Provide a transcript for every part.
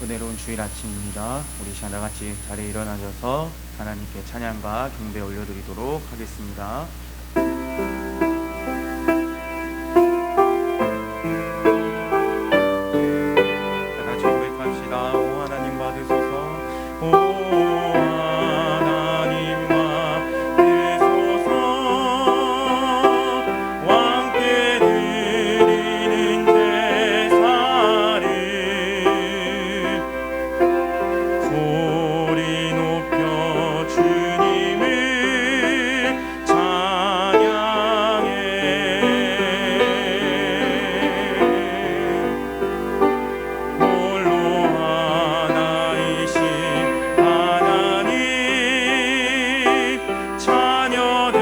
은혜로운 주일 아침입니다. 우리 시간 다같이 자리에 일어나셔서 하나님께 찬양과 경배 올려드리도록 하겠습니다. 다같이 고백합시다. 오 하나님 받으소서. 오 하나님 받으소서. 왕께 드리는 제사를 소리 높여 주님을 찬양해. 홀로 하나이신 하나님 자녀된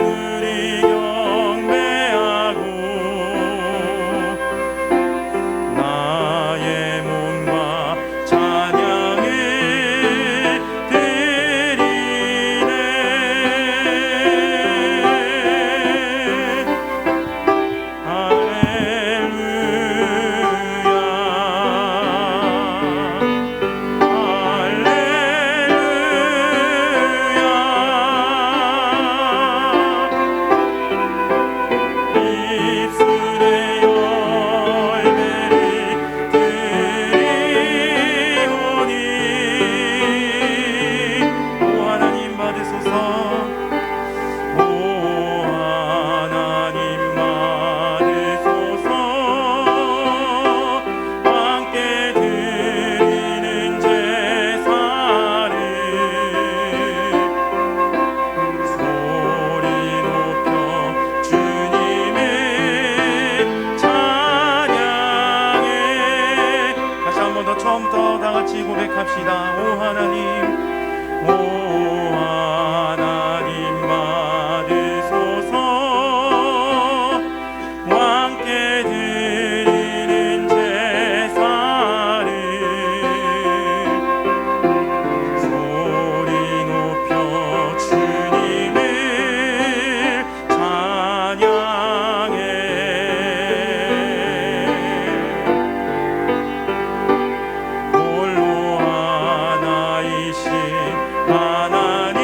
우리 경배하고 나의 몸과 찬양을 드리네. 입술의 열매를 드리오니 오 하나님 받으소서. 오 하나님 받으소서. 함께 드리는 제사를 소리 높여 주님을 찬양해. 다시 한 번 더 처음부터 다같이 고백합시다. 오 하나님, 오 하나님 받으소서. 왕께 드리는 제사를 소리 높여 주님을 찬양해. 홀로 하나이신 하나님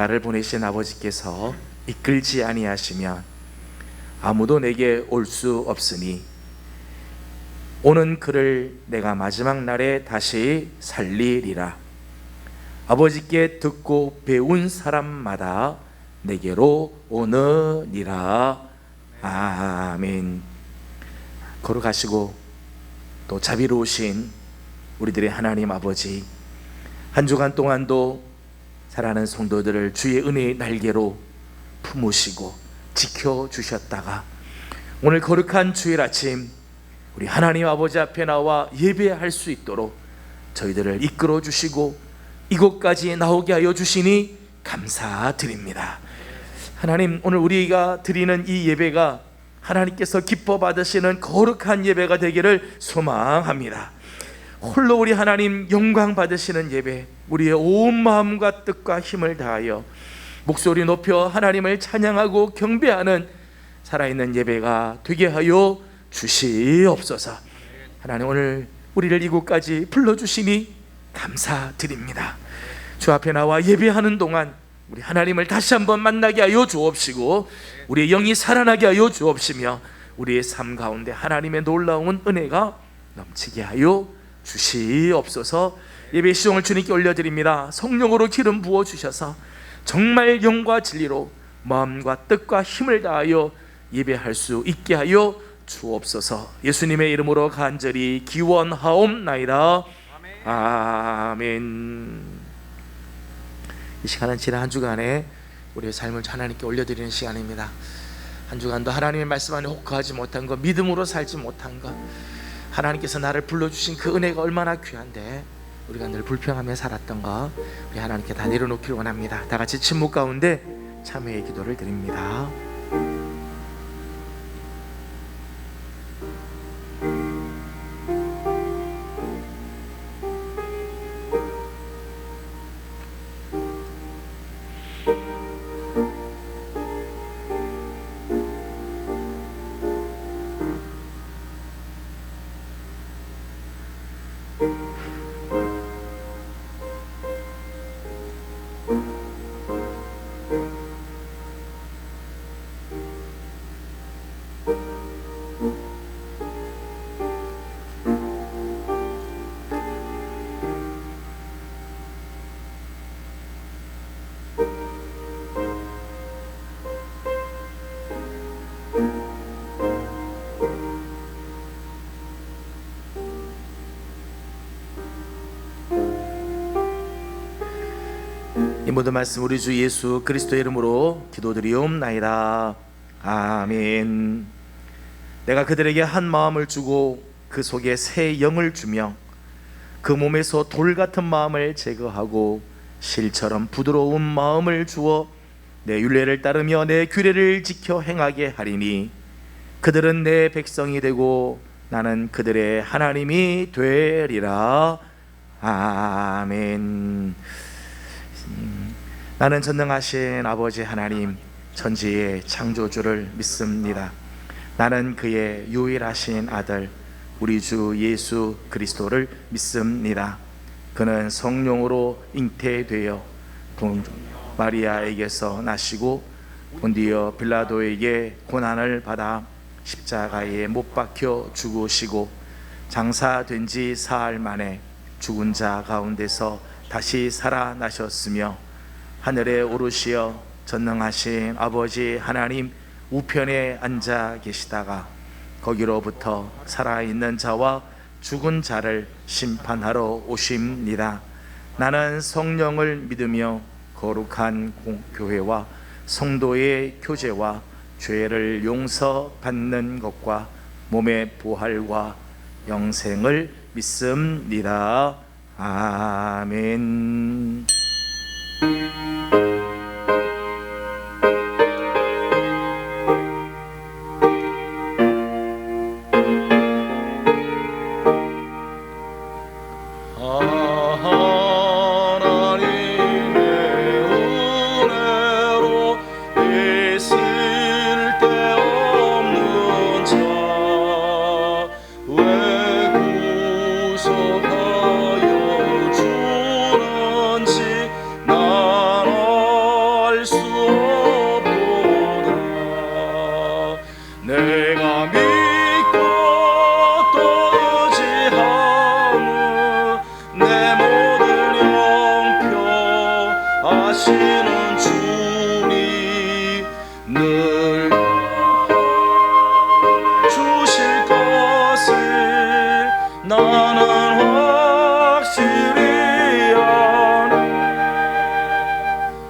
나를 보내신 아버지께서 이끌지 아니하시면 아무도 내게 올 수 없으니 오는 그를 내가 마지막 날에 다시 살리리라. 아버지께 듣고 배운 사람마다 내게로 오느니라. 아멘. 걸어가시고 또 자비로우신 우리들의 하나님 아버지, 한 주간 동안도 사랑하는 성도들을 주의 은혜의 날개로 품으시고 지켜주셨다가 오늘 거룩한 주일 아침 우리 하나님 아버지 앞에 나와 예배할 수 있도록 저희들을 이끌어 주시고 이곳까지 나오게 하여 주시니 감사드립니다. 하나님, 오늘 우리가 드리는 이 예배가 하나님께서 기뻐 받으시는 거룩한 예배가 되기를 소망합니다. 홀로 우리 하나님 영광 받으시는 예배, 우리의 온 마음과 뜻과 힘을 다하여 목소리 높여 하나님을 찬양하고 경배하는 살아있는 예배가 되게 하여 주시옵소서. 하나님, 오늘 우리를 이곳까지 불러주시니 감사드립니다. 주 앞에 나와 예배하는 동안 우리 하나님을 다시 한번 만나게 하여 주옵시고 우리의 영이 살아나게 하여 주옵시며 우리의 삶 가운데 하나님의 놀라운 은혜가 넘치게 하여 주시옵소서. 예배 시종을 주님께 올려드립니다. 성령으로 기름 부어주셔서 정말 영과 진리로 마음과 뜻과 힘을 다하여 예배할 수 있게 하여 주옵소서. 예수님의 이름으로 간절히 기원하옵나이다. 아멘. 이 시간은 지난 한 주간에 우리의 삶을 하나님께 올려드리는 시간입니다. 한 주간도 하나님의 말씀 안에 혹하지 못한 것, 믿음으로 살지 못한 것, 하나님께서 나를 불러주신 그 은혜가 얼마나 귀한데 우리가 늘 불평하며 살았던 것, 우리 하나님께 다 내려놓기를 원합니다. 다 같이 침묵 가운데 참회의 기도를 드립니다. 이 모든 말씀 우리 주 예수 그리스도의 이름으로 기도드리옵나이다. 아멘. 내가 그들에게 한 마음을 주고 그 속에 새 영을 주며 그 몸에서 돌 같은 마음을 제거하고 실처럼 부드러운 마음을 주어 내 율례를 따르며 내 규례를 지켜 행하게 하리니 그들은 내 백성이 되고 나는 그들의 하나님이 되리라. 아멘. 나는 전능하신 아버지 하나님, 천지의 창조주를 믿습니다. 나는 그의 유일하신 아들 우리 주 예수 그리스도를 믿습니다. 그는 성령으로 잉태되어 마리아에게서 나시고 본디어 빌라도에게 고난을 받아 십자가에 못 박혀 죽으시고 장사된 지 사흘 만에 죽은 자 가운데서 다시 살아나셨으며 하늘에 오르시어 전능하신 아버지 하나님 우편에 앉아 계시다가 거기로부터 살아있는 자와 죽은 자를 심판하러 오십니다. 나는 성령을 믿으며 거룩한 교회와 성도의 교제와 죄를 용서받는 것과 몸의 부활과 영생을 믿습니다. 아멘. 왜 구속하여 주는지 수 없도다. 내가 믿고 또 의지함은 내 모든 형편 아시는 주님 늘 주실 것을 나는 확실히 아네.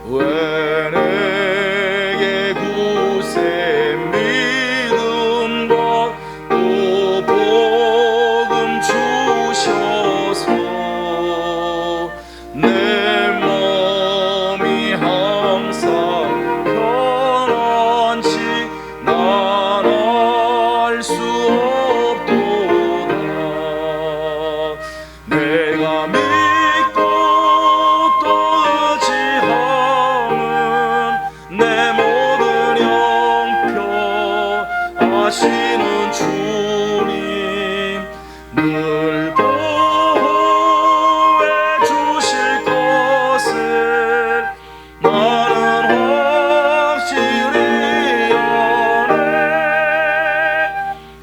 왜 내게 굳센 믿음과 또 복음 주셔서 내 몸이 항상 편안치 난 알 수 없도다. 내가 믿고 또 의지함은 내 모든 형편 아시는 주님 늘 보호해 주실 것을 나는 확실히 아네.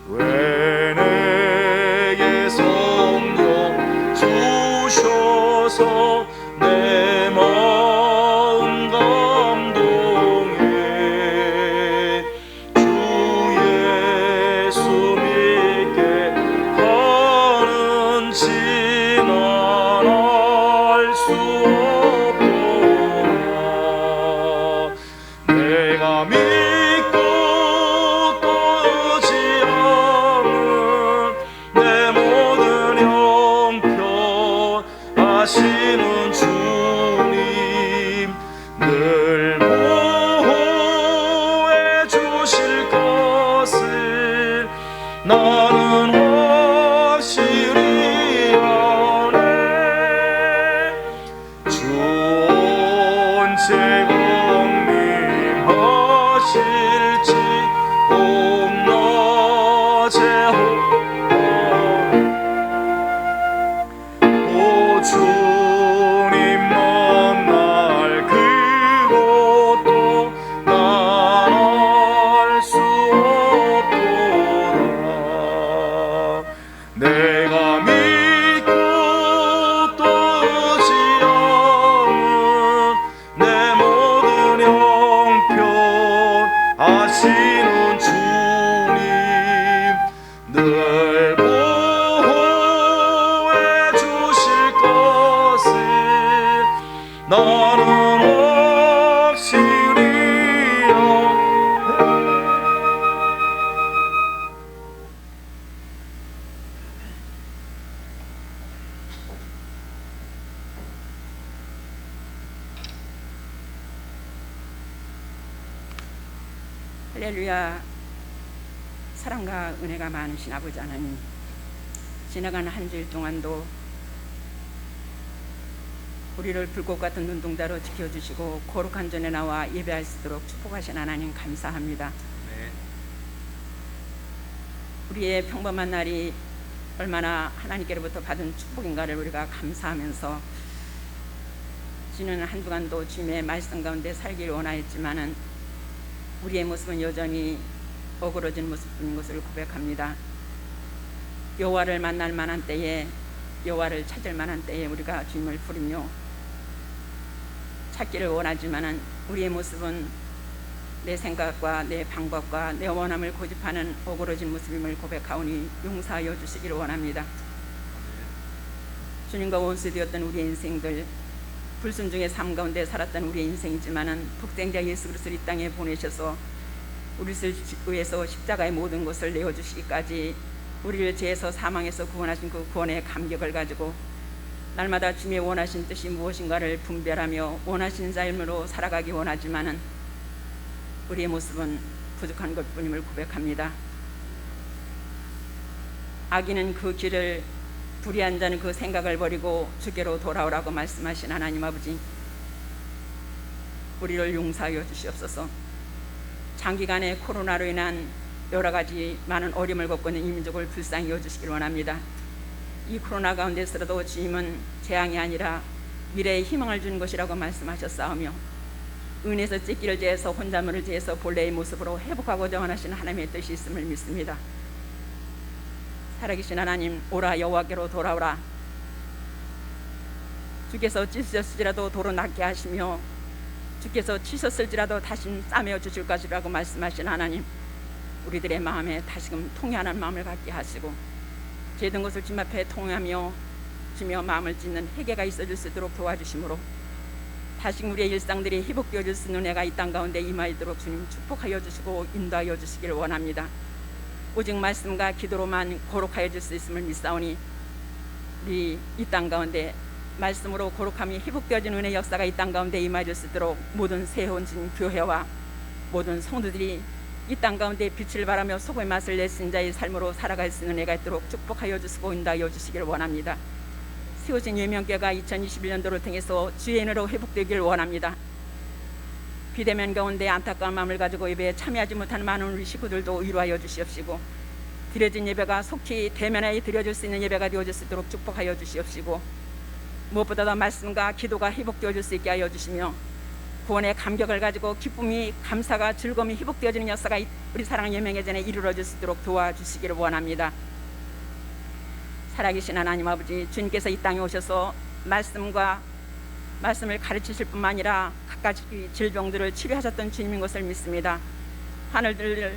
왜 내게 성령 주셔서 내 마음 감동해 주 예수 믿게 하는지 난 알 수 없도다. 내가 믿고 또 의지함은 내 모든 형편 아시는 주님 늘 보호해 주실 것을 나는 확실히 아네. 주 언제 강림하실지 봄낮에 또 주님 만날 그것도 난 알 수 없도다. 내가 믿고 또 의지함은 내 모든 형편 아시는 주님 늘 보호해 주실 것을 나는 확실히 아네. 할렐루야. 사랑과 은혜가 많으신 아버지 하나님, 지나간 한 주일 동안도 우리를 불꽃 같은 눈동자로 지켜주시고 거룩한 전에 나와 예배할 수 있도록 축복하신 하나님 감사합니다. 우리의 평범한 날이 얼마나 하나님께로부터 받은 축복인가를 우리가 감사하면서 지난 한 주간도 주님의 말씀 가운데 살기를 원하였지만은 우리의 모습은 여전히 어그러진 모습인 것을 고백합니다. 여호와를 만날 만한 때에, 여호와를 찾을 만한 때에 우리가 주님을 부르며 찾기를 원하지만은 우리의 모습은 내 생각과 내 방법과 내 원함을 고집하는 어그러진 모습임을 고백하오니 용서하여 주시기를 원합니다. 주님과 원수되었던 우리의 인생들, 불순종의 삶 가운데 살았던 우리의 인생이지만은 독생자 예수 그리스도를 이 땅에 보내셔서 우리를 위해서 십자가의 모든 것을 내어주시기까지 우리를 죄에서 사망에서 구원하신 그 구원의 감격을 가지고 날마다 주님의 원하신 뜻이 무엇인가를 분별하며 원하신 삶으로 살아가기 원하지만은 우리의 모습은 부족한 것뿐임을 고백합니다. 악인은 그 길을, 불의한 자는 그 생각을 버리고 주께로 돌아오라고 말씀하신 하나님 아버지, 우리를 용서하여 주시옵소서. 장기간의 코로나로 인한 여러 가지 많은 어려움을 겪고 있는 이 민족을 불쌍히 여주시길 원합니다. 이 코로나 가운데서라도 주님은 재앙이 아니라 미래의 희망을 주는 것이라고 말씀하셨사오며 은에서 찢기를 제해서 혼자물을 제해서 본래의 모습으로 회복하고자 원하시는 하나님의 뜻이 있음을 믿습니다. 살아계신 하나님, 오라 여호와께로 돌아오라. 주께서 찢으셨을지라도 도로 낫게 하시며 주께서 치셨을지라도 다시 싸매어 주실 것이라고 말씀하신 하나님, 우리들의 마음에 다시금 통회하는 마음을 갖게 하시고 죄든 것을 주님 앞에 통회하며 주며 마음을 찢는 회개가 있어질 수 있도록 도와주심으로 다시금 우리의 일상들이 회복되어질 수 있는 은혜가 이 땅 가운데 임하도록 주님 축복하여 주시고 인도하여 주시기를 원합니다. 오직 말씀과 기도로만 거룩하여 줄 수 있음을 믿사오니 우리 이 땅 가운데 말씀으로 거룩함이 회복되어진 은혜 역사가 이 땅 가운데 임하실 수 있도록 모든 새혼진 교회와 모든 성도들이 이 땅 가운데 빛을 발하며 소금의 맛을 내신 자의 삶으로 살아갈 수 있는 은혜가 있도록 축복하여 주시고 인도하여 주시기를 원합니다. 새오신 예명교회가 2021년도를 통해서 주의 은혜로 회복되기를 원합니다. 비대면 가운데 안타까운 마음을 가지고 예배에 참여하지 못하는 많은 우리 식구들도 위로하여 주시옵시고 드려진 예배가 속히 대면하여 드려질 수 있는 예배가 되어질 수 있도록 축복하여 주시옵시고 무엇보다도 말씀과 기도가 회복되어질 수 있게 하여 주시며 구원의 감격을 가지고 기쁨이 감사가 즐거움이 회복되어지는 역사가 우리 사랑하는 예명의 전에 이루어질 수 있도록 도와주시기를 원합니다. 살아계신 하나님 아버지, 주님께서 이 땅에 오셔서 말씀을 가르치실 뿐만 아니라 각가지 질병들을 치료하셨던 주님인 것을 믿습니다. 환우들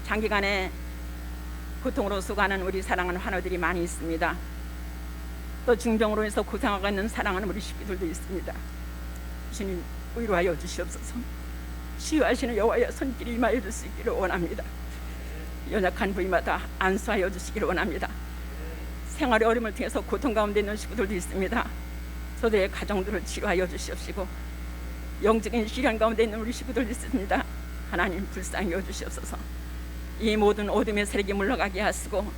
장기간의 고통으로 수고하는 우리 사랑하는 환우들이 많이 있습니다. 또 중병으로 해서 고생하고 있는 사랑하는 우리 식구들도 있습니다. 주님 위로하여 주시옵소서. 치유하시는 여호와의 손길이 임하여 줄 수 있기를 원합니다. 연약한 부위마다 안수하여 주시기를 원합니다. 생활의 어려움을 통해서 고통 가운데 있는 식구들도 있습니다. 저들의 가정들을 치유하여 주시옵시고 영적인 시련 가운데 있는 우리 식구들도 있습니다. 하나님 불쌍히 여주시옵소서. 이 모든 어둠의 세력이 물러가게 하시고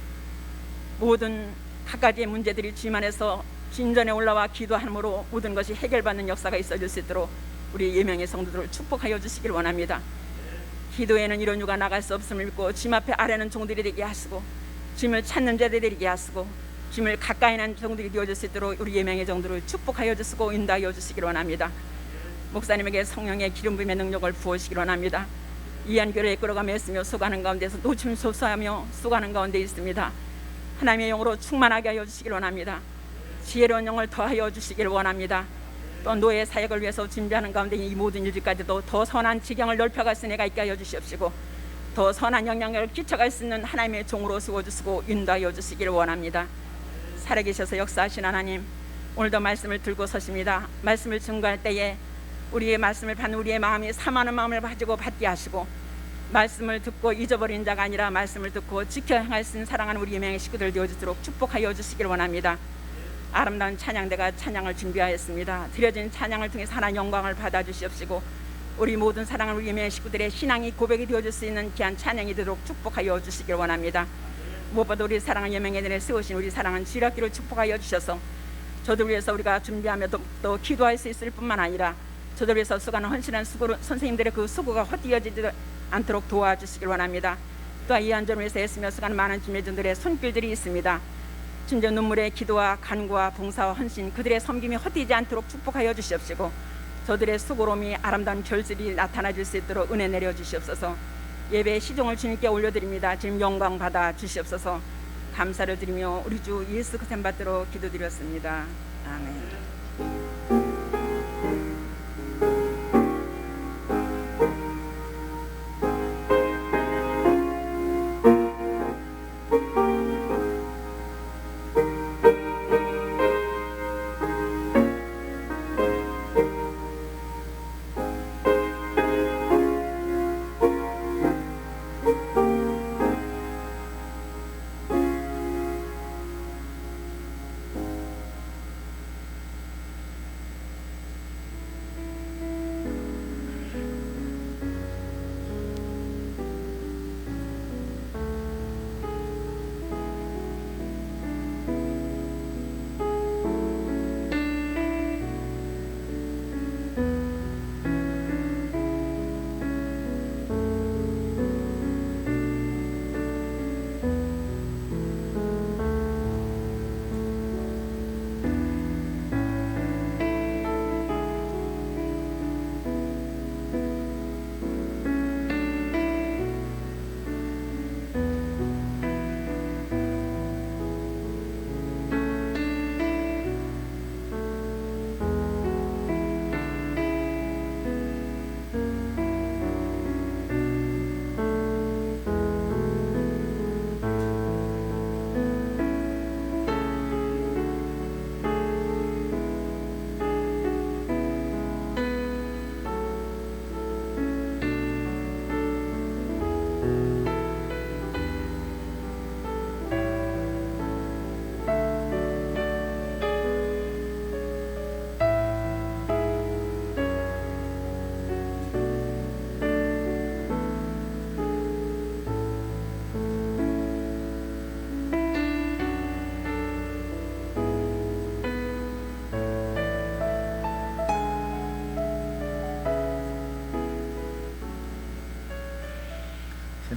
모든 각가지의 문제들이 주님 안에서 진전에 올라와 기도함으로 모든 것이 해결받는 역사가 있어질 수 있도록 우리 예명의 성도들을 축복하여 주시길 원합니다. 기도에는 이런 유가 나갈 수 없음을 믿고 주님 앞에 아뢰는 종들이 되게 하시고 주님을 찾는 자들이 되게 하시고 주님을 가까이 하는 종들이 되어질 수 있도록 우리 예명의 종들을 축복하여 주시고 인도하여 주시길 원합니다. 목사님에게 성령의 기름 부음의 능력을 부으시길 원합니다. 이한교를 이끌어가며 있으며 수고하는 가운데서 노심초사하며 수고하는 가운데 있습니다. 하나님의 영으로 충만하게 하여 주시길 원합니다. 지혜로운 영을 더하여 주시길 원합니다. 또 노예 사역을 위해서 준비하는 가운데 이 모든 일들까지도 더 선한 지경을 넓혀갈 수 있는 애가 있게 하여 주시옵시고 더 선한 영향력을 끼쳐갈 수 있는 하나님의 종으로 세워주시고 인도하여 주시길 원합니다. 살아계셔서 역사하신 하나님, 오늘도 말씀을 들고 서십니다. 말씀을 증거할 때에 우리의 말씀을 받는 우리의 마음이 사모하는 마음을 가지고 받게 하시고 말씀을 듣고 잊어버린 자가 아니라 말씀을 듣고 지켜 행할 수 있는 사랑하는 우리 예명의 식구들 되어지도록 축복하여 주시길 원합니다. 아름다운 찬양대가 찬양을 준비하였습니다. 드려진 찬양을 통해서 하나님 영광을 받아주시옵시고 우리 모든 사랑하는 우리 예명의 식구들의 신앙이 고백이 되어줄 수 있는 귀한 찬양이 되도록 축복하여 주시길 원합니다. 무엇보다 우리 사랑하는 예명의 전에 세우신 우리 사랑하는 주일학교를 축복하여 주셔서 저들 위해서 우리가 준비하며 또 기도할 수 있을 뿐만 아니라 저들 위해서 수고하는 헌신한 선생님들의 그 수고가 헛되어지지 않도록 도와주시길 원합니다. 또한 이 안전을 위해서 애쓰며 수고하는 많은 주민들의 손길들이 있습니다. 진짜 눈물의 기도와 간구와 봉사와 헌신 그들의 섬김이 헛되지 않도록 축복하여 주시옵시고 저들의 수고로움이 아름다운 결실이 나타나 줄 수 있도록 은혜 내려 주시옵소서. 예배의 시종을 주님께 올려드립니다. 지금 영광 받아 주시옵소서. 감사를 드리며 우리 주 예수 그리스도 받도록 기도드렸습니다. 아멘.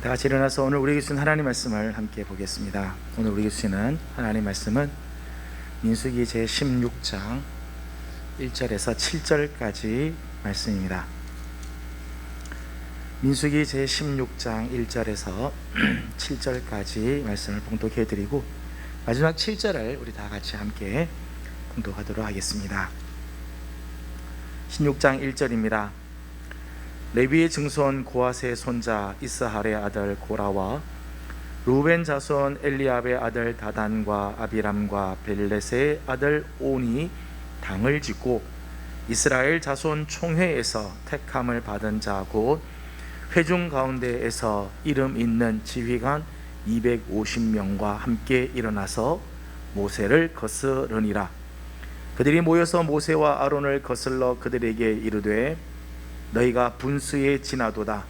다 같이 일어나서 오늘 우리에게 주신 하나님 말씀을 함께 보겠습니다. 오늘 우리에게 주시는 하나님 말씀은 민수기 제16장 1절에서 7절까지 말씀입니다. 민수기 제16장 1절에서 7절까지 말씀을 봉독해 드리고 마지막 7절을 우리 다 같이 함께 봉독하도록 하겠습니다. 16장 1절입니다. 레위의 증손 고핫의 손자 이스할의 아들 고라와 루벤 자손 엘리압의 아들 다단과 아비람과 벨렛의 아들 온이 당을 짓고 이스라엘 자손 총회에서 택함을 받은 자 곧 회중 가운데에서 이름 있는 지휘관 250명과 함께 일어나서 모세를 거스르니라. 그들이 모여서 모세와 아론을 거슬러 그들에게 이르되 너희가 분수에 지나도다.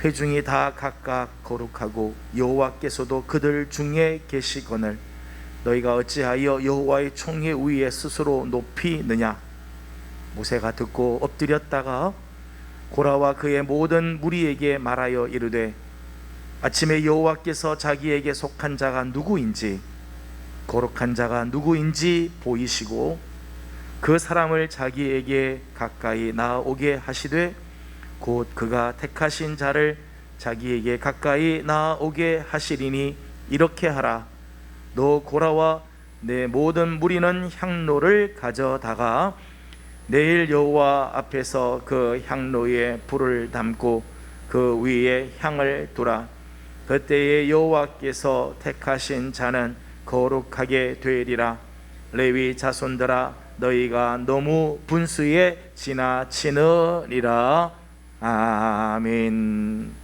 회중이 다 각각 거룩하고 여호와께서도 그들 중에 계시거늘 너희가 어찌하여 여호와의 총회 위에 스스로 높이느냐. 모세가 듣고 엎드렸다가 고라와 그의 모든 무리에게 말하여 이르되 아침에 여호와께서 자기에게 속한 자가 누구인지 거룩한 자가 누구인지 보이시고 그 사람을 자기에게 가까이 나아오게 하시되 곧 그가 택하신 자를 자기에게 가까이 나아오게 하시리니 이렇게 하라. 너 고라와 내 모든 무리는 향로를 가져다가 내일 여호와 앞에서 그 향로에 불을 담고 그 위에 향을 두라. 그때에 여호와께서 택하신 자는 거룩하게 되리라. 레위 자손들아 너희가 너무 분수에 지나치느니라. 아멘.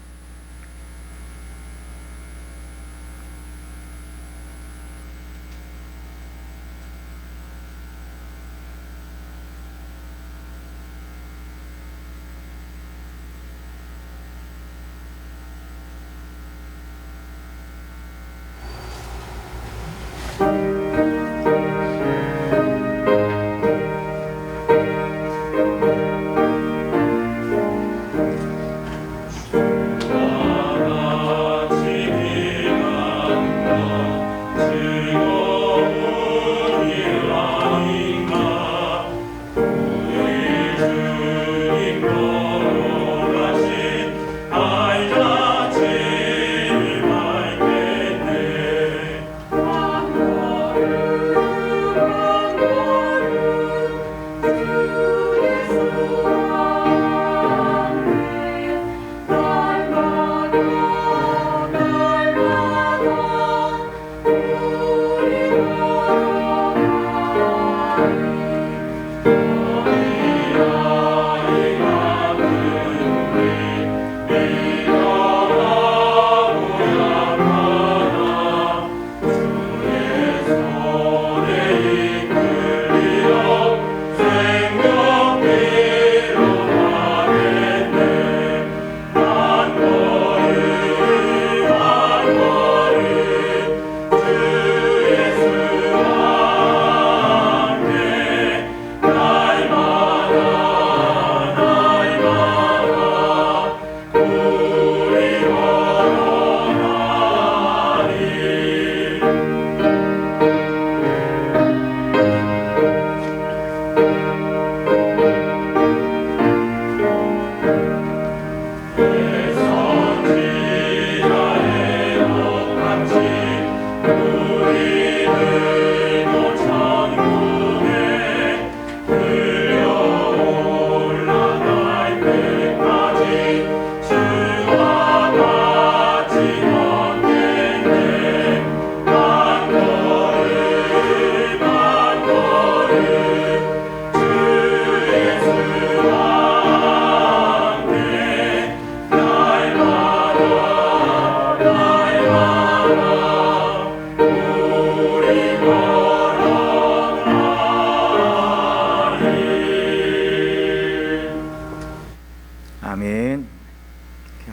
아멘.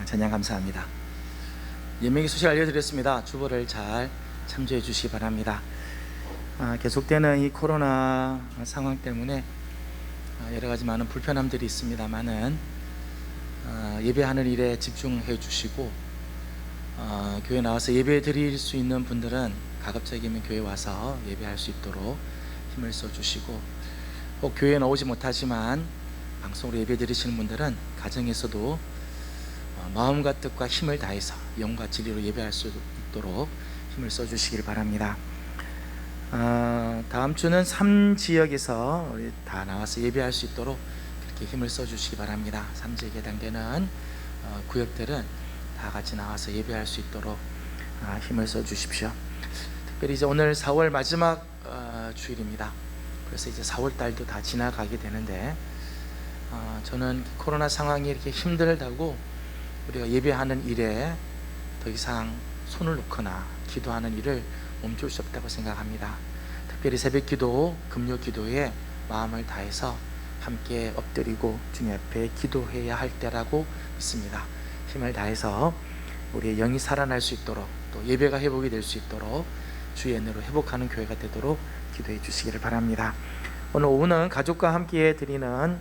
찬양 감사합니다. 예명의 소식 알려드렸습니다. 주보를 잘 참조해 주시기 바랍니다. 계속되는 이 코로나 상황 때문에 여러 가지 많은 불편함들이 있습니다만은 예배하는 일에 집중해 주시고 교회 나와서 예배 드릴 수 있는 분들은 가급적이면 교회 와서 예배할 수 있도록 힘을 써주시고, 혹 교회에 나오지 못하지만 방송으로 예배 드리시는 분들은 가정에서도 마음과 뜻과 힘을 다해서 영과 진리로 예배할 수 있도록 힘을 써주시길 바랍니다. 다음 주는 3지역에서 우리 다 나와서 예배할 수 있도록 그렇게 힘을 써주시기 바랍니다. 3지역에 해당되는 구역들은 다 같이 나와서 예배할 수 있도록 힘을 써주십시오. 특별히 이제 오늘 4월 마지막 주일입니다. 그래서 이제 4월 달도 다 지나가게 되는데, 저는 코로나 상황이 이렇게 힘들다고 우리가 예배하는 일에 더 이상 손을 놓거나 기도하는 일을 멈출 수 없다고 생각합니다. 특별히 새벽 기도, 금요 기도에 마음을 다해서 함께 엎드리고 주님 앞에 기도해야 할 때라고 믿습니다. 힘을 다해서 우리의 영이 살아날 수 있도록, 또 예배가 회복이 될 수 있도록 주의 은혜로 회복하는 교회가 되도록 기도해 주시기를 바랍니다. 오늘 오후는 가족과 함께 드리는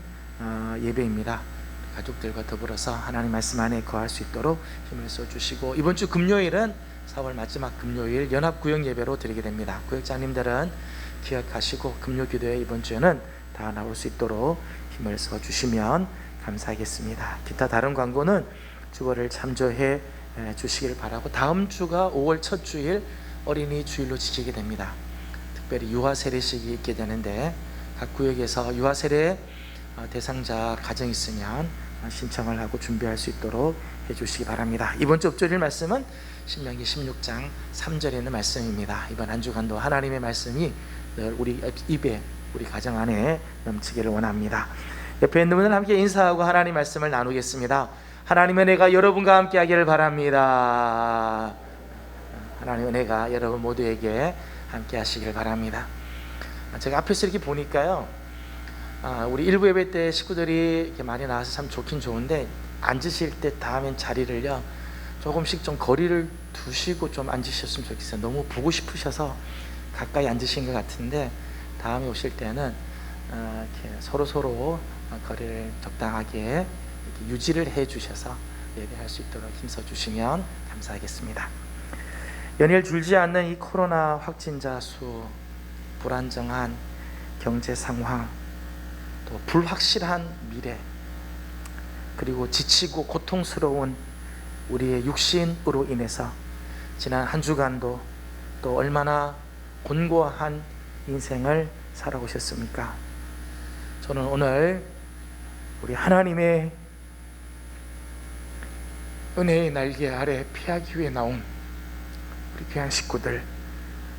예배입니다. 가족들과 더불어서 하나님 말씀 안에 거할 수 있도록 힘을 써주시고, 이번 주 금요일은 4월 마지막 금요일 연합구역 예배로 드리게 됩니다. 구역장님들은 기억하시고 금요 기도에 이번 주에는 다 나올 수 있도록 힘을 써주시면 감사하겠습니다. 기타 다른 광고는 주보를 참조해 주시길 바라고, 다음 주가 5월 첫 주일 어린이 주일로 지키게 됩니다. 특별히 유아 세례식이 있게 되는데, 각 구역에서 유아 세례 대상자 가정 있으면 신청을 하고 준비할 수 있도록 해주시기 바랍니다. 이번 주 엎드릴 말씀은 신명기 16장 3절에 있는 말씀입니다. 이번 한 주간도 하나님의 말씀이 늘 우리 입에, 우리 가정 안에 넘치기를 원합니다. 옆에 있는 분들 함께 인사하고 하나님 말씀을 나누겠습니다. 하나님의 은혜가 여러분과 함께 하기를 바랍니다. 하나님의 은혜가 여러분 모두에게 함께 하시길 바랍니다. 제가 앞에서 이렇게 보니까요, 우리 일부 예배 때 식구들이 이렇게 많이 나와서 참 좋긴 좋은데, 앉으실 때 다음엔 자리를요 조금씩 좀 거리를 두시고 좀 앉으셨으면 좋겠어요. 너무 보고 싶으셔서 가까이 앉으신 것 같은데, 다음에 오실 때는 이렇게 서로 거리를 적당하게 이렇게 유지를 해 주셔서 예배할 수 있도록 힘써 주시면 감사하겠습니다. 연일 줄지 않는 이 코로나 확진자 수, 불안정한 경제 상황, 또 불확실한 미래, 그리고 지치고 고통스러운 우리의 육신으로 인해서 지난 한 주간도 또 얼마나 곤고한 인생을 살아오셨습니까? 저는 오늘 우리 하나님의 은혜의 날개 아래 피하기 위해 나온 우리 귀한 식구들,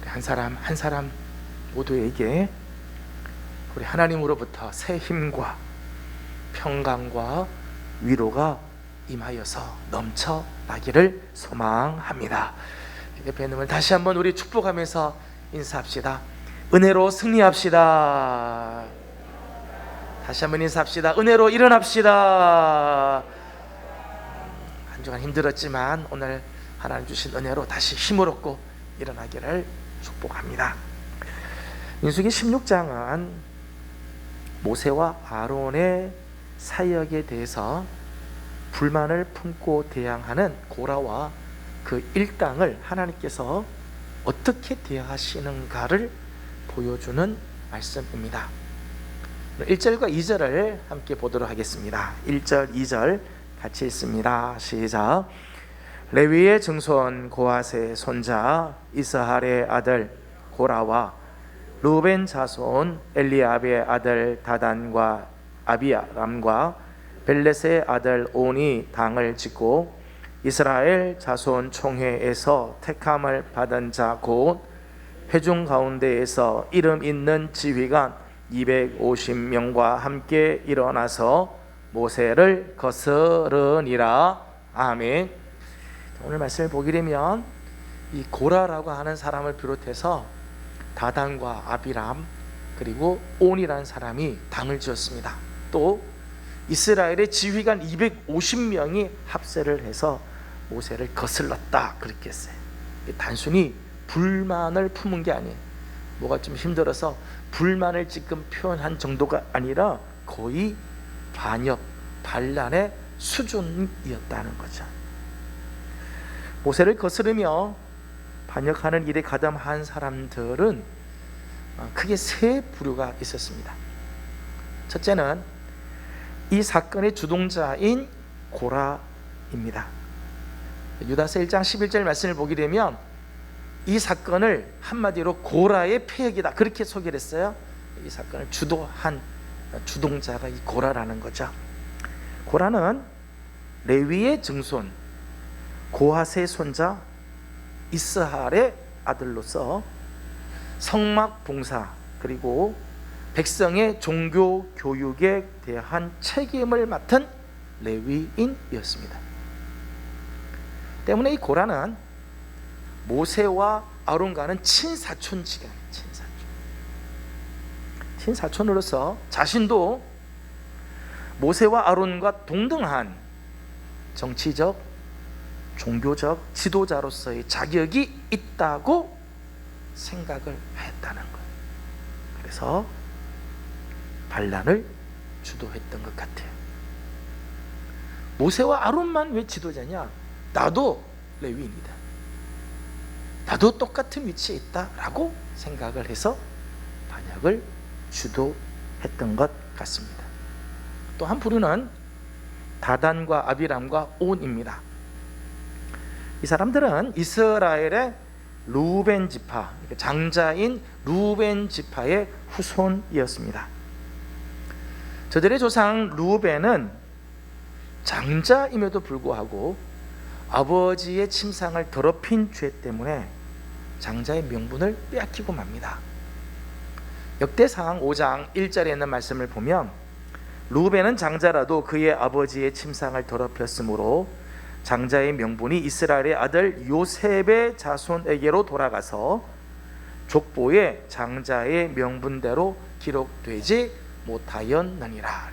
한 사람 한 사람 모두에게 우리 하나님으로부터 새 힘과 평강과 위로가 임하여서 넘쳐나기를 소망합니다. 옆에 있는 분 다시 한번 우리 축복하면서 인사합시다. 은혜로 승리합시다. 다시 한번 인사합시다. 은혜로 일어납시다. 한 주간 힘들었지만 오늘 하나님 주신 은혜로 다시 힘을 얻고 일어나기를 축복합니다. 민수기 16장은 모세와 아론의 사역에 대해서 불만을 품고 대항하는 고라와 그 일당을 하나님께서 어떻게 대하시는가를 보여주는 말씀입니다. 1절과 2절을 함께 보도록 하겠습니다. 1절, 2절 같이 읽습니다. 시작. 레위의 증손 고핫의 손자 이스할의 아들 고라와 루벤 자손 엘리압의 아들 다단과 아비람과 벨렛의 아들 온이 당을 짓고 이스라엘 자손 총회에서 택함을 받은 자 곧 회중 가운데에서 이름 있는 지휘관 250명과 함께 일어나서 모세를 거스르니라. 아멘. 오늘 말씀을 보게 되면 이 고라라고 하는 사람을 비롯해서 다단과 아비람 그리고 온이라는 사람이 당을 지었습니다. 또 이스라엘의 지휘관 250명이 합세를 해서 모세를 거슬렀다 그렇게 했어요. 단순히 불만을 품은 게 아니에요. 뭐가 좀 힘들어서 불만을 지금 표현한 정도가 아니라 거의 반역, 반란의 수준이었다는 거죠. 모세를 거스르며 반역하는 일에 가담한 사람들은 크게 세 부류가 있었습니다. 첫째는 이 사건의 주동자인 고라입니다. 유다서 1장 11절 말씀을 보게 되면 이 사건을 한마디로 고라의 패역이다 그렇게 소개를 했어요. 이 사건을 주도한 주동자가 이 고라라는 거죠. 고라는 레위의 증손 고핫의 손자 이스할의 아들로서 성막 봉사 그리고 백성의 종교 교육에 대한 책임을 맡은 레위인이었습니다. 때문에 이 고라는 모세와 아론과는 친사촌지간이에요. 친사촌으로서 자신도 모세와 아론과 동등한 정치적, 종교적 지도자로서의 자격이 있다고 생각을 했다는 거예요. 그래서 반란을 주도했던 것 같아요. 모세와 아론만 왜 지도자냐? 나도 레위인이다. 나도 똑같은 위치에 있다라고 생각을 해서 반역을 주도했던 것 같습니다. 또 한 부류는 다단과 아비람과 온입니다. 이 사람들은 이스라엘의 루벤 지파, 장자인 루벤 지파의 후손이었습니다. 저들의 조상 루벤은 장자임에도 불구하고 아버지의 침상을 더럽힌 죄 때문에 장자의 명분을 빼앗기고 맙니다. 역대상 5장 1절에 있는 말씀을 보면 루벤은 장자라도 그의 아버지의 침상을 더럽혔으므로 장자의 명분이 이스라엘의 아들 요셉의 자손에게로 돌아가서 족보에 장자의 명분대로 기록되지 못하였느니라.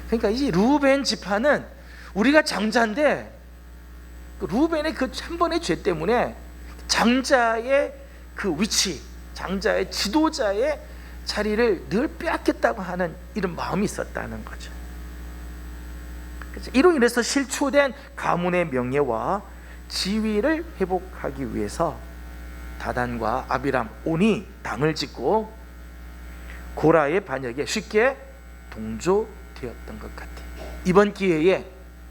그러니까 이 루벤 지파는 우리가 장자인데 루벤의 그 한 번의 죄 때문에 장자의 그 위치, 장자의 지도자의 자리를 늘 빼앗겠다고 하는 이런 마음이 있었다는 거죠. 이로 인해서 실추된 가문의 명예와 지위를 회복하기 위해서 다단과 아비람, 온이 당을 짓고 고라의 반역에 쉽게 동조되었던 것 같아요. 이번 기회에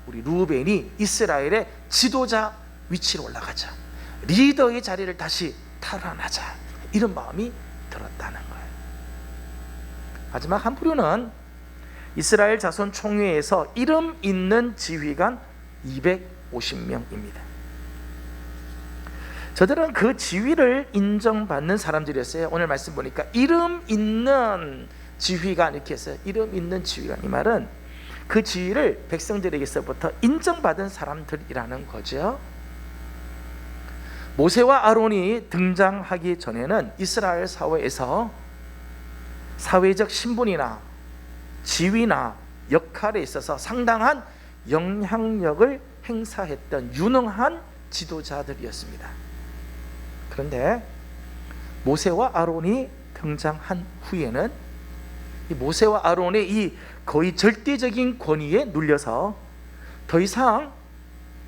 우리 루벤이 이스라엘의 지도자 위치로 올라가자, 리더의 자리를 다시 탈환하자, 이런 마음이 들었다는 거예요. 마지막 한 부류는 이스라엘 자손 총회에서 이름 있는 지휘관 250명입니다. 저들은 그 지위를 인정받는 사람들이었어요. 오늘 말씀 보니까 이름 있는 지휘관 이렇게 했어요. 이름 있는 지휘관, 이 말은 그 지위를 백성들에게서부터 인정받은 사람들이라는 거죠. 모세와 아론이 등장하기 전에는 이스라엘 사회에서 사회적 신분이나 지위나 역할에 있어서 상당한 영향력을 행사했던 유능한 지도자들이었습니다. 그런데 모세와 아론이 등장한 후에는 이 모세와 아론의 이 거의 절대적인 권위에 눌려서 더 이상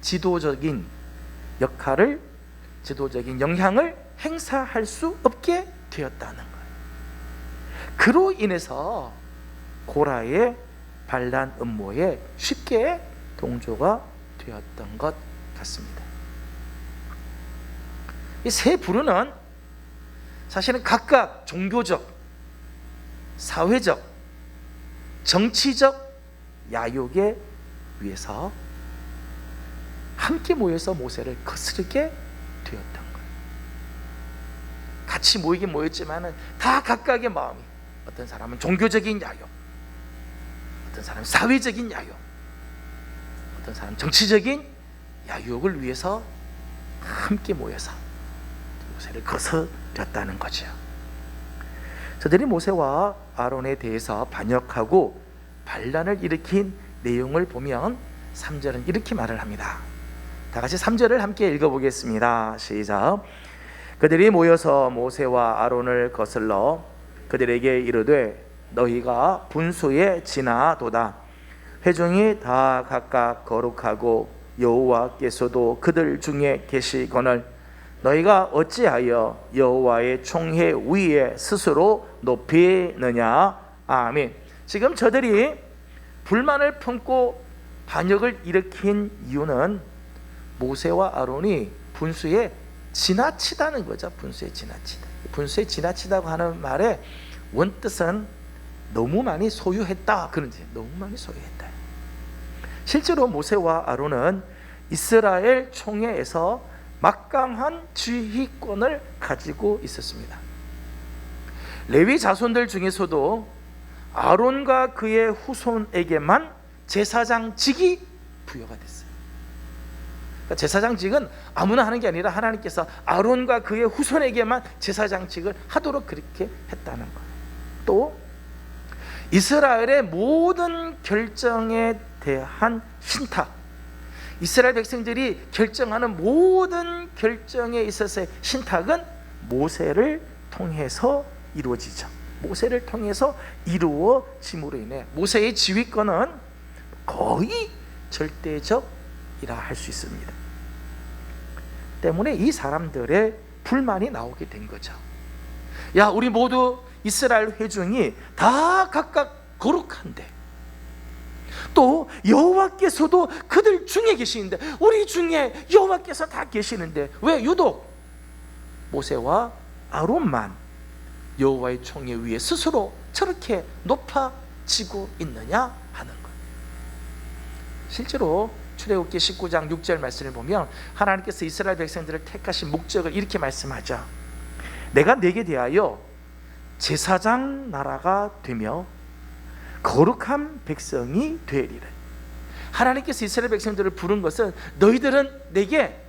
지도적인 역할을, 지도적인 영향을 행사할 수 없게 되었다는 거예요. 그로 인해서 고라의 반란 음모에 쉽게 동조가 되었던 것 같습니다. 이 세 부류는 사실은 각각 종교적, 사회적, 정치적 야욕에 위해서 함께 모여서 모세를 거스르게 되었던 거예요. 같이 모이긴 모였지만 다 각각의 마음이, 어떤 사람은 종교적인 야욕, 어떤 사람은 사회적인 야욕, 어떤 사람은 정치적인 야욕을 위해서 함께 모여서 모세를 거스렸다는 거죠. 저들이 모세와 아론에 대해서 반역하고 반란을 일으킨 내용을 보면 3절은 이렇게 말을 합니다. 다 같이 3절을 함께 읽어보겠습니다. 시작. 그들이 모여서 모세와 아론을 거슬러 그들에게 이르되 너희가 분수에 지나도다. 회중이 다 각각 거룩하고 여호와께서도 그들 중에 계시거늘 너희가 어찌하여 여호와의 총회 위에 스스로 높이느냐. 아멘. 지금 저들이 불만을 품고 반역을 일으킨 이유는 모세와 아론이 분수에 지나치다는 거죠. 분수에 지나치다. 분수에 지나치다고 하는 말의 원뜻은 너무 많이 소유했다 그런 뜻이에요. 너무 많이 소유했다. 실제로 모세와 아론은 이스라엘 총회에서 막강한 지휘권을 가지고 있었습니다. 레위 자손들 중에서도 아론과 그의 후손에게만 제사장직이 부여가 됐어요. 그러니까 제사장직은 아무나 하는 게 아니라 하나님께서 아론과 그의 후손에게만 제사장직을 하도록 그렇게 했다는 거예요. 또 이스라엘의 모든 결정에 대한 신탁, 이스라엘 백성들이 결정하는 모든 결정에 있어서의 신탁은 모세를 통해서 이루어지죠. 모세를 통해서 이루어짐으로 인해 모세의 지휘권은 거의 절대적이라 할 수 있습니다. 때문에 이 사람들의 불만이 나오게 된 거죠. 야, 우리 모두 이스라엘 회중이 다 각각 거룩한데 또 여호와께서도 그들 중에 계시는데 우리 중에 여호와께서 다 계시는데 왜 유독 모세와 아론만 여호와의 총회 위에 스스로 저렇게 높아지고 있느냐 하는 것. 실제로 출애굽기 19장 6절 말씀을 보면 하나님께서 이스라엘 백성들을 택하신 목적을 이렇게 말씀하죠. 내가 네게 대하여 제사장 나라가 되며 거룩한 백성이 되리라. 하나님께서 이스라엘 백성들을 부른 것은 너희들은 내게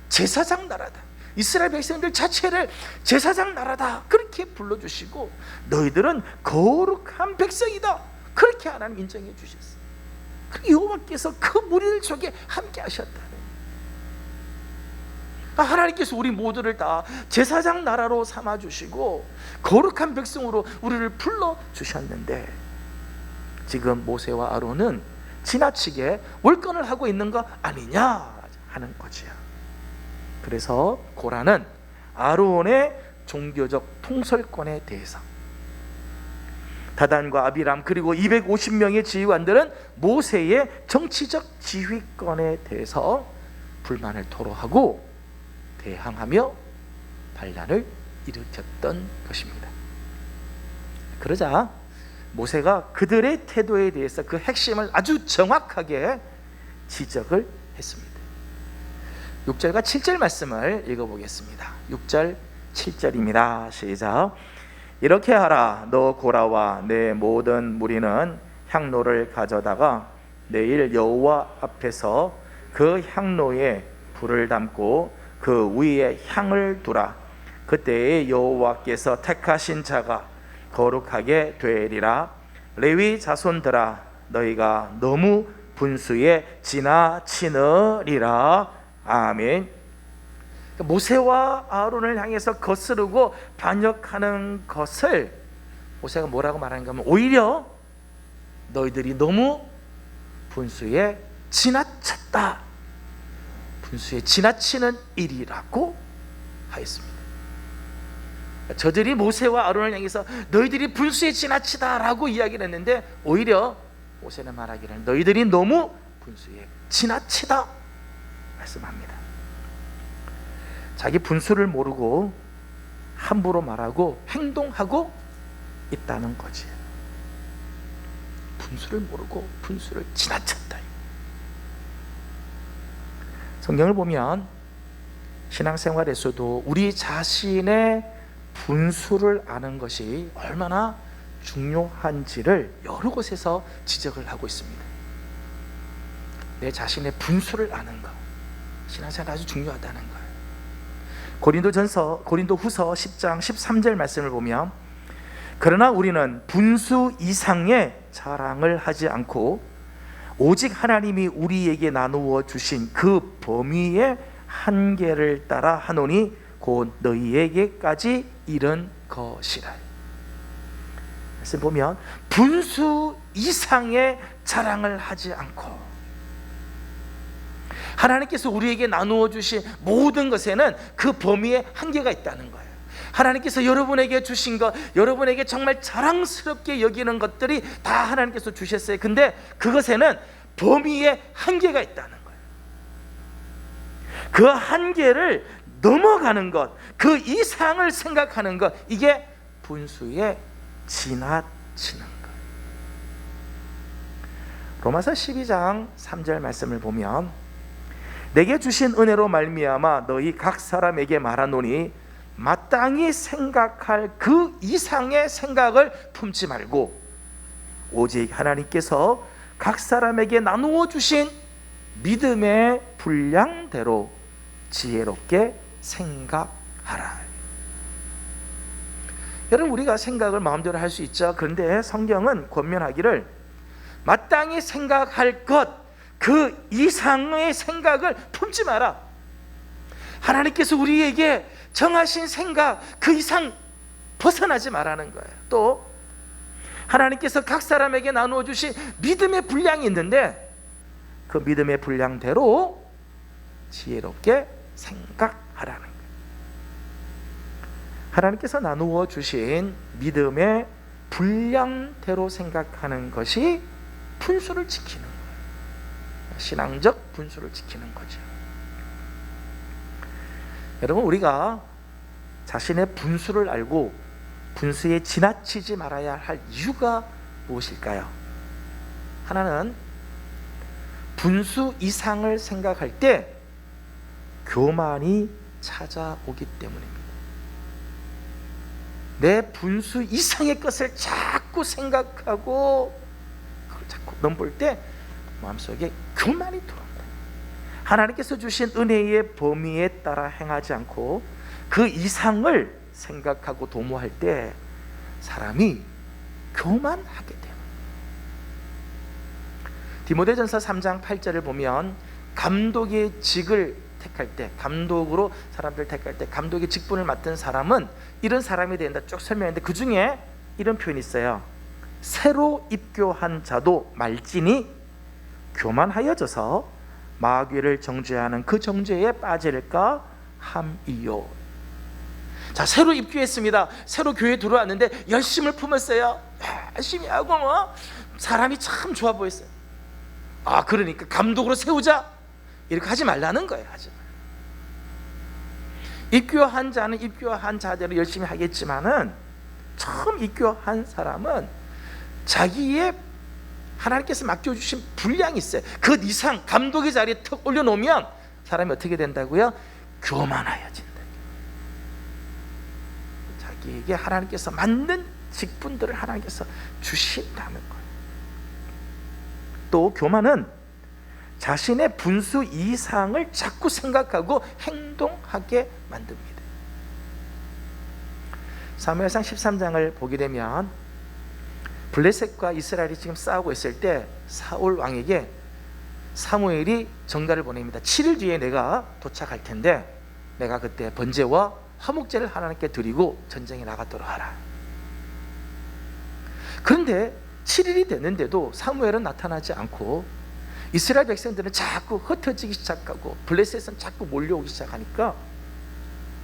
제사장 나라다, 이스라엘 백성들 자체를 제사장 나라다 그렇게 불러주시고 너희들은 거룩한 백성이다 그렇게 하나님 인정해 주셨어요. 여호와께서 그 무리들 속에 함께 하셨다. 하나님께서 우리 모두를 다 제사장 나라로 삼아주시고 거룩한 백성으로 우리를 불러주셨는데 지금 모세와 아론은 지나치게 월권을 하고 있는 거 아니냐 하는 거지요. 그래서 고라는 아론의 종교적 통솔권에 대해서 다단과 아비람 그리고 250명의 지휘관들은 모세의 정치적 지휘권에 대해서 불만을 토로하고 대항하며 반란을 일으켰던 것입니다. 그러자 모세가 그들의 태도에 대해서 그 핵심을 아주 정확하게 지적을 했습니다. 6절과 7절 말씀을 읽어보겠습니다. 6절 7절입니다. 시작. 이렇게 하라. 너 고라와 내 모든 무리는 향로를 가져다가 내일 여호와 앞에서 그 향로에 불을 담고 그 위에 향을 두라. 그때에 여호와께서 택하신 자가 거룩하게 되리라. 레위 자손들아 너희가 너무 분수에 지나치느리라. 아멘. 모세와 아론을 향해서 거스르고 반역하는 것을 모세가 뭐라고 말하는가 하면 오히려 너희들이 너무 분수에 지나쳤다, 분수에 지나치는 일이라고 하였습니다. 저들이 모세와 아론을 향해서 너희들이 분수에 지나치다라고 이야기를 했는데 오히려 모세는 말하기를 너희들이 너무 분수에 지나치다 말씀합니다. 자기 분수를 모르고 함부로 말하고 행동하고 있다는 거지. 분수를 모르고 분수를 지나쳤다. 성경을 보면 신앙생활에서도 우리 자신의 분수를 아는 것이 얼마나 중요한지를 여러 곳에서 지적을 하고 있습니다. 내 자신의 분수를 아는 것, 신앙생활 아주 중요하다는 거예요. 고린도후서 10장 13절 말씀을 보면 그러나 우리는 분수 이상의 자랑을 하지 않고 오직 하나님이 우리에게 나누어 주신 그 범위의 한계를 따라 하노니 곧 너희에게까지 이른 것이라. 말씀 보면 분수 이상의 자랑을 하지 않고 하나님께서 우리에게 나누어 주신 모든 것에는 그 범위에 한계가 있다는 거예요. 하나님께서 여러분에게 주신 것, 여러분에게 정말 자랑스럽게 여기는 것들이 다 하나님께서 주셨어요. 근데 그것에는 범위에 한계가 있다는 거예요. 그 한계를 넘어가는 것, 그 이상을 생각하는 것, 이게 분수에 지나치는 거예요. 로마서 12장 3절 말씀을 보면 내게 주신 은혜로 말미암아 너희 각 사람에게 말하노니 마땅히 생각할 그 이상의 생각을 품지 말고 오직 하나님께서 각 사람에게 나누어 주신 믿음의 분량대로 지혜롭게 생각하라. 여러분, 우리가 생각을 마음대로 할 수 있죠. 그런데 성경은 권면하기를 마땅히 생각할 것, 그 이상의 생각을 품지 마라. 하나님께서 우리에게 정하신 생각 그 이상 벗어나지 말라는 거예요. 또 하나님께서 각 사람에게 나누어 주신 믿음의 분량이 있는데 그 믿음의 분량대로 지혜롭게 생각하라는 거예요. 하나님께서 나누어 주신 믿음의 분량대로 생각하는 것이 분수를 지키는 거예요. 신앙적 분수를 지키는 거죠. 여러분, 우리가 자신의 분수를 알고 분수에 지나치지 말아야 할 이유가 무엇일까요? 하나는 분수 이상을 생각할 때 교만이 찾아오기 때문입니다. 내 분수 이상의 것을 자꾸 생각하고 그걸 자꾸 넘볼 때 마음속에 교만이 들어옵니다. 하나님께서 주신 은혜의 범위에 따라 행하지 않고 그 이상을 생각하고 도모할 때 사람이 교만하게 돼요. 디모데전서 3장 8절을 보면 감독의 직을 택할 때, 감독으로 사람들 택할 때 감독의 직분을 맡은 사람은 이런 사람이 된다 쭉 설명했는데 그 중에 이런 표현이 있어요. 새로 입교한 자도 말지니 교만하여져서 마귀를 정죄하는 그 정죄에 빠질까 함이요. 자, 새로 입교했습니다. 새로 교회에 들어왔는데 열심을 품었어요. 열심히 하고 사람이 참 좋아 보였어요. 그러니까 감독으로 세우자 이렇게 하지 말라는 거예요. 하지 말. 입교한 자는 입교한 자대로 열심히 하겠지만은 처음 입교한 사람은 자기의 하나님께서 맡겨주신 분량이 있어요. 그 이상 감독의 자리에 턱 올려놓으면 사람이 어떻게 된다고요? 교만하여진다. 자기에게 하나님께서 맞는 직분들을 하나님께서 주신다는 거예요. 또 교만은 자신의 분수 이상을 자꾸 생각하고 행동하게 만듭니다. 사무엘상 13장을 보게 되면 블레셋과 이스라엘이 지금 싸우고 있을 때 사울 왕에게 사무엘이 전가를 보냅니다. 7일 뒤에 내가 도착할 텐데 내가 그때 번제와 화목제를 하나님께 드리고 전쟁에 나가도록 하라. 그런데 7일이 됐는데도 사무엘은 나타나지 않고 이스라엘 백성들은 자꾸 흩어지기 시작하고 블레셋은 자꾸 몰려오기 시작하니까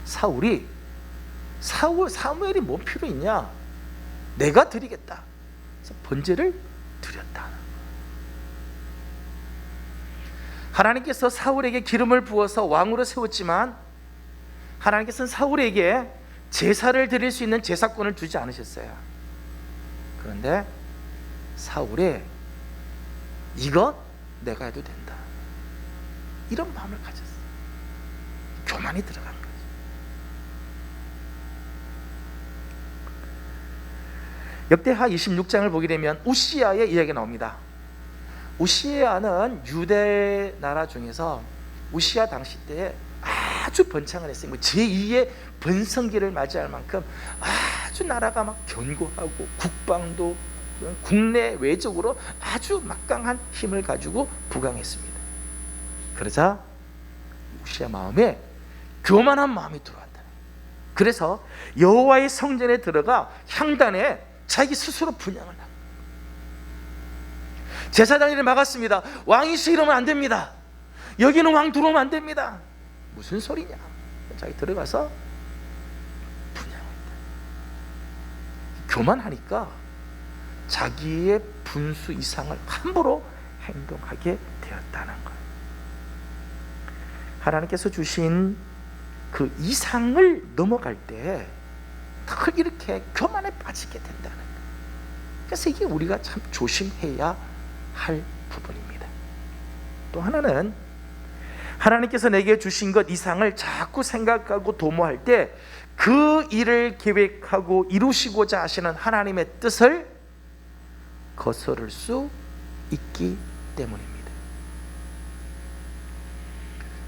사무엘이 뭔 필요 있냐? 내가 드리겠다. 그래서 번제를 드렸다. 하나님께서 사울에게 기름을 부어서 왕으로 세웠지만 하나님께서는 사울에게 제사를 드릴 수 있는 제사권을 주지 않으셨어요. 그런데 사울이 이거 내가 해도 된다, 이런 마음을 가졌어요. 교만이 들어간 거죠. 역대하 26장을 보게 되면 우시야의 이야기가 나옵니다. 우시야는 유대 나라 중에서 우시야 당시 때에 아주 번창을 했어요. 제2의 번성기를 맞이할 만큼 아주 나라가 막 견고하고 국방도 국내 외적으로 아주 막강한 힘을 가지고 부강했습니다. 그러자 우시야 마음에 교만한 마음이 들어왔다. 그래서 여호와의 성전에 들어가 향단에 자기 스스로 분향을 하고 제사장 일을 막았습니다. 왕이 이러면 안 됩니다. 여기는 왕 들어오면 안 됩니다. 무슨 소리냐? 자기 들어가서 분양했다. 교만하니까 자기의 분수 이상을 함부로 행동하게 되었다는 거예요. 하나님께서 주신 그 이상을 넘어갈 때 늘 이렇게 교만에 빠지게 된다는 거예요. 그래서 이게 우리가 참 조심해야 할 부분입니다. 또 하나는 하나님께서 내게 주신 것 이상을 자꾸 생각하고 도모할 때 그 일을 계획하고 이루시고자 하시는 하나님의 뜻을 거스를 수 있기 때문입니다.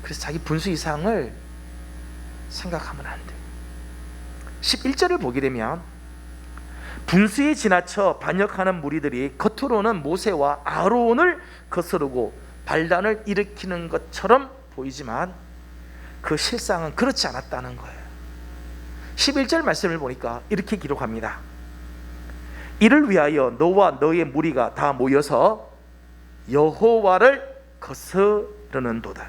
그래서 자기 분수 이상을 생각하면 안 돼요. 11절을 보게 되면 분수에 지나쳐 반역하는 무리들이 겉으로는 모세와 아론을 거스르고 반란을 일으키는 것처럼 보이지만 그 실상은 그렇지 않았다는 거예요. 11절 말씀을 보니까 이렇게 기록합니다. 이를 위하여 너와 너의 무리가 다 모여서 여호와를 거스르는도다.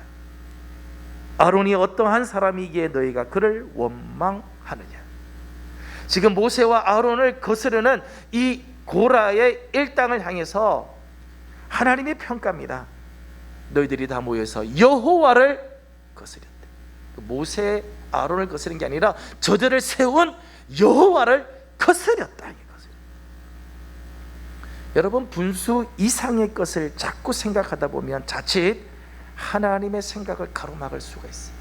아론이 어떠한 사람이기에 너희가 그를 원망하느냐. 지금 모세와 아론을 거스르는 이 고라의 일당을 향해서 하나님의 평가입니다. 너희들이 다 모여서 여호와를 거스렸다. 모세 아론을 거스른 게 아니라 저들을 세운 여호와를 거스렸다. 여러분, 분수 이상의 것을 자꾸 생각하다 보면 자칫 하나님의 생각을 가로막을 수가 있어요.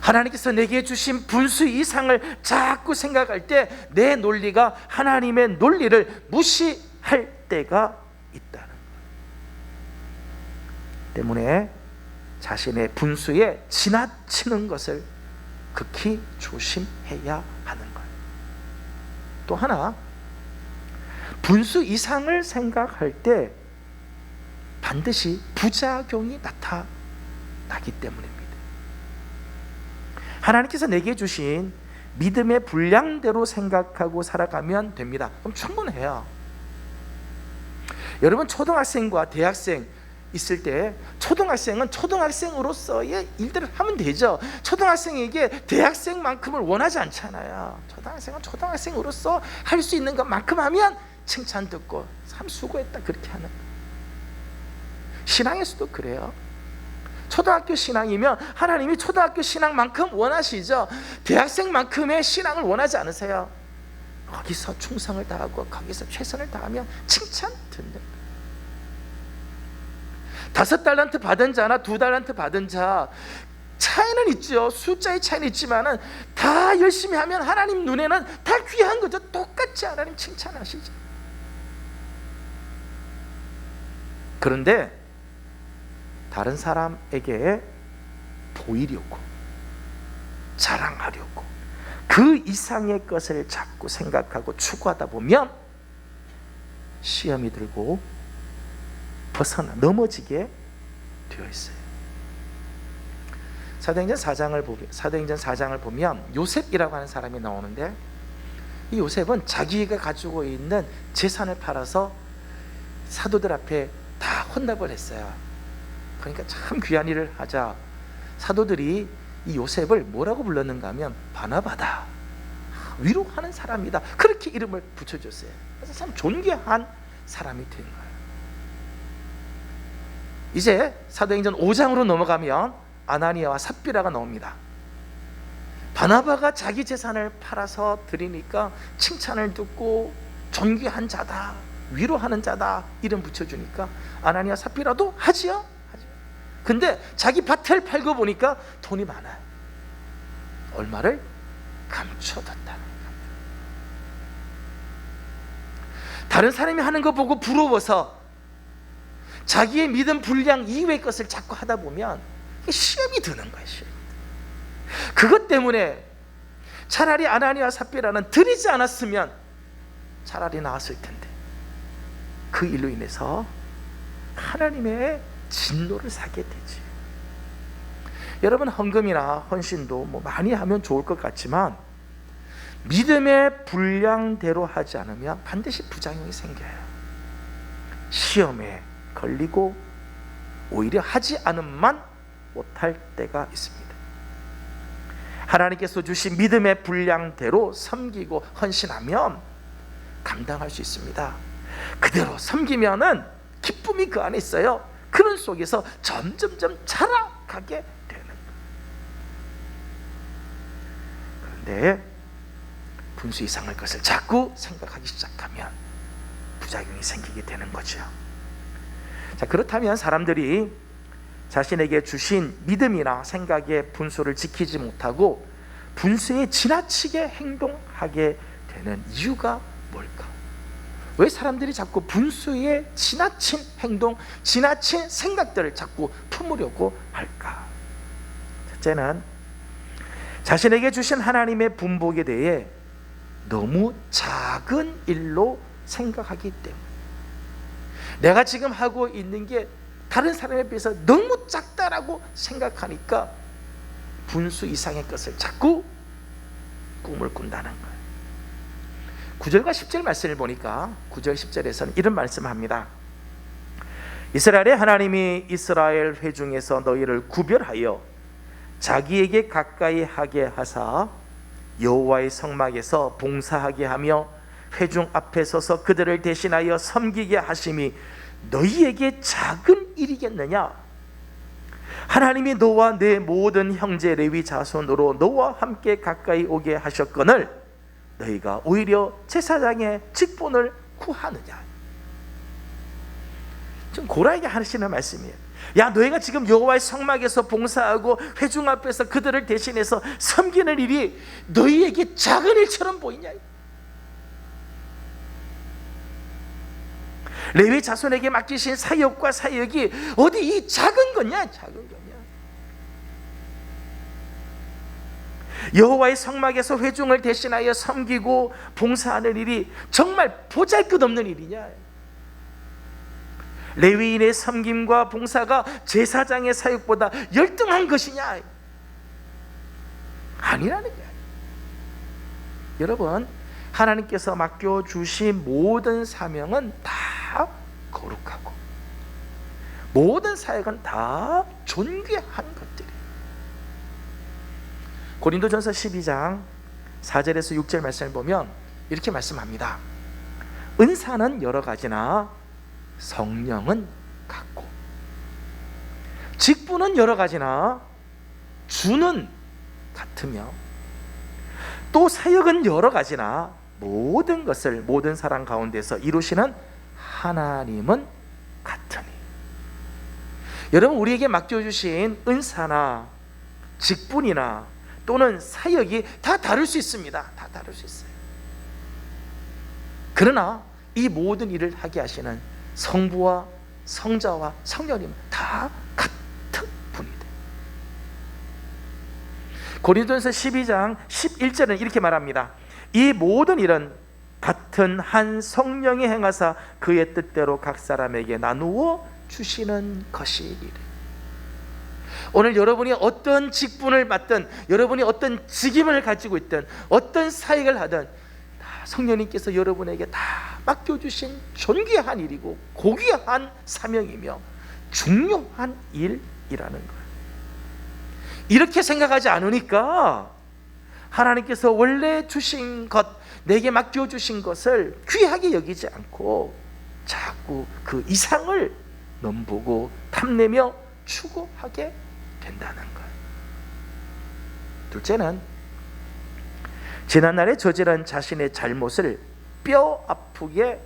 하나님께서 내게 주신 분수 이상을 자꾸 생각할 때 내 논리가 하나님의 논리를 무시할 때가 있다는 거예요. 때문에 자신의 분수에 지나치는 것을 극히 조심해야 하는 거예요. 또 하나, 분수 이상을 생각할 때 반드시 부작용이 나타나기 때문입니다. 하나님께서 내게 주신 믿음의 분량대로 생각하고 살아가면 됩니다. 그럼 충분해요. 여러분, 초등학생과 대학생 있을 때 초등학생은 초등학생으로서의 일들을 하면 되죠. 초등학생에게 대학생만큼을 원하지 않잖아요. 초등학생은 초등학생으로서 할 수 있는 것만큼 하면 칭찬 듣고 참 수고했다 그렇게 하는. 신앙에서도 그래요. 초등학교 신앙이면 하나님이 초등학교 신앙만큼 원하시죠. 대학생만큼의 신앙을 원하지 않으세요. 거기서 충성을 다하고 거기서 최선을 다하면 칭찬 듣는. 5달란트 받은 자나 2달란트 받은 자 차이는 있죠. 숫자의 차이는 있지만은 다 열심히 하면 하나님 눈에는 다 귀한 거죠. 똑같이 하나님 칭찬하시죠. 그런데 다른 사람에게 보이려고, 자랑하려고 그 이상의 것을 자꾸 생각하고 추구하다 보면 시험이 들고 넘어지게 되어 있어요. 사도행전 4장을 보면 요셉이라고 하는 사람이 나오는데, 이 요셉은 자기가 가지고 있는 재산을 팔아서 사도들 앞에 다 혼납을 했어요. 그러니까 참 귀한 일을 하자 사도들이 이 요셉을 뭐라고 불렀는가 하면 바나바다, 위로하는 사람이다, 그렇게 이름을 붙여줬어요. 그래서 참 존귀한 사람이 된 거예요. 이제 사도행전 5장으로 넘어가면 아나니아와 삽비라가 나옵니다. 바나바가 자기 재산을 팔아서 드리니까 칭찬을 듣고 존귀한 자다, 위로하는 자다 이름 붙여주니까 아나니아 삽비라도 하지요. 근데 자기 밭을 팔고 보니까 돈이 많아요. 얼마를 감춰뒀다는 거예요. 다른 사람이 하는 거 보고 부러워서 자기의 믿음 분량 이외의 것을 자꾸 하다 보면 시험이 드는 거예요. 시험이. 그것 때문에 차라리 아나니아 삽비라는 드리지 않았으면 차라리 나았을 텐데 그 일로 인해서 하나님의 진노를 사게 되지. 여러분, 헌금이나 헌신도 뭐 많이 하면 좋을 것 같지만 믿음의 분량대로 하지 않으면 반드시 부작용이 생겨요. 시험에 걸리고 오히려 하지 않음만 못할 때가 있습니다. 하나님께서 주신 믿음의 분량대로 섬기고 헌신하면 감당할 수 있습니다. 그대로 섬기면은 기쁨이 그 안에 있어요. 그런 속에서 점점점 자라가게 되는 거예요. 그런데 분수 이상의 것을 자꾸 생각하기 시작하면 부작용이 생기게 되는 거죠. 자, 그렇다면 사람들이 자신에게 주신 믿음이나 생각의 분수를 지키지 못하고 분수에 지나치게 행동하게 되는 이유가 뭘까? 왜 사람들이 자꾸 분수에 지나친 행동, 지나친 생각들을 자꾸 품으려고 할까? 첫째는 자신에게 주신 하나님의 분복에 대해 너무 작은 일로 생각하기 때문에, 내가 지금 하고 있는 게 다른 사람에 비해서 너무 작다라고 생각하니까 분수 이상의 것을 자꾸 꿈을 꾼다는 거예요. 9절과 10절 말씀을 보니까 9절 10절에서는 이런 말씀을 합니다. 이스라엘의 하나님이 이스라엘 회중에서 너희를 구별하여 자기에게 가까이 하게 하사 여호와의 성막에서 봉사하게 하며 회중 앞에 서서 그들을 대신하여 섬기게 하심이 너희에게 작은 일이겠느냐? 하나님이 너와 내 모든 형제 레위 자손으로 너와 함께 가까이 오게 하셨거늘 너희가 오히려 제사장의 직분을 구하느냐? 좀 고라에게 하시는 말씀이에요. 야, 너희가 지금 여호와의 성막에서 봉사하고 회중 앞에서 그들을 대신해서 섬기는 일이 너희에게 작은 일처럼 보이냐? 레위 자손에게 맡기신 사역과 사역이 어디 이 작은 거냐? 작은 거냐? 여호와의 성막에서 회중을 대신하여 섬기고 봉사하는 일이 정말 보잘것없는 일이냐? 레위인의 섬김과 봉사가 제사장의 사역보다 열등한 것이냐? 아니라는 거야. 여러분, 하나님께서 맡겨주신 모든 사명은 다 거룩하고 모든 사역은 다 존귀한 것들이에요. 고린도전서 12장 4절에서 6절 말씀을 보면 이렇게 말씀합니다. 은사는 여러 가지나 성령은 같고 직분은 여러 가지나 주는 같으며 또 사역은 여러 가지나 모든 것을 모든 사람 가운데서 이루시는 하나님은 같으니. 여러분, 우리에게 맡겨주신 은사나 직분이나 또는 사역이 다 다를 수 있습니다. 다 다를 수 있어요. 그러나 이 모든 일을 하게 하시는 성부와 성자와 성령님 다 같은 분이다. 고린도전서 12장 11절은 이렇게 말합니다. 이 모든 일은 같은 한 성령이 행하사 그의 뜻대로 각 사람에게 나누어 주시는 것이니라. 오늘 여러분이 어떤 직분을 맡든, 여러분이 어떤 직임을 가지고 있든, 어떤 사역을 하든 다 성령님께서 여러분에게 다 맡겨주신 존귀한 일이고 고귀한 사명이며 중요한 일이라는 거예요. 이렇게 생각하지 않으니까 하나님께서 원래 주신 것, 내게 맡겨주신 것을 귀하게 여기지 않고 자꾸 그 이상을 넘보고 탐내며 추구하게 된다는 거예요. 둘째는 지난날에 저지른 자신의 잘못을 뼈 아프게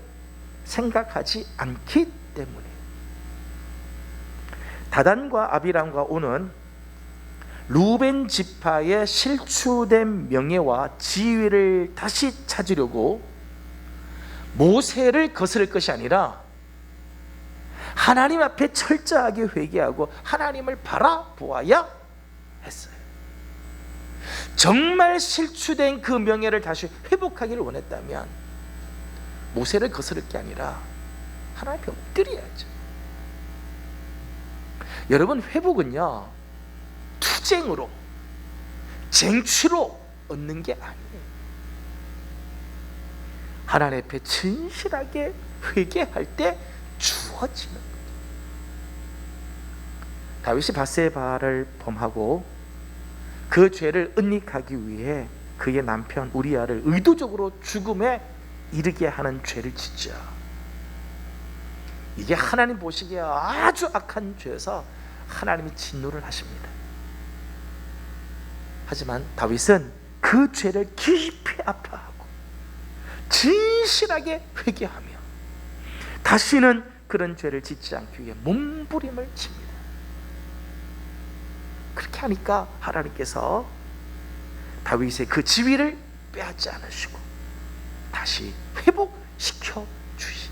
생각하지 않기 때문에. 다단과 아비람과 오는 루벤 지파의 실추된 명예와 지위를 다시 찾으려고 모세를 거스를 것이 아니라 하나님 앞에 철저하게 회개하고 하나님을 바라보아야 했어요. 정말 실추된 그 명예를 다시 회복하기를 원했다면 모세를 거스를 게 아니라 하나님 앞에 엎드려야죠. 여러분, 회복은요 투쟁으로, 쟁취로 얻는 게 아니에요. 하나님 앞에 진실하게 회개할 때 주어지는 거예요. 다윗이 밧세바를 범하고 그 죄를 은닉하기 위해 그의 남편 우리아를 의도적으로 죽음에 이르게 하는 죄를 짓죠. 이게 하나님 보시기에 아주 악한 죄여서 하나님이 진노를 하십니다. 하지만 다윗은 그 죄를 깊이 아파하고 진실하게 회개하며 다시는 그런 죄를 짓지 않기 위해 몸부림을 칩니다. 그렇게 하니까 하나님께서 다윗의 그 지위를 빼앗지 않으시고 다시 회복시켜 주시지.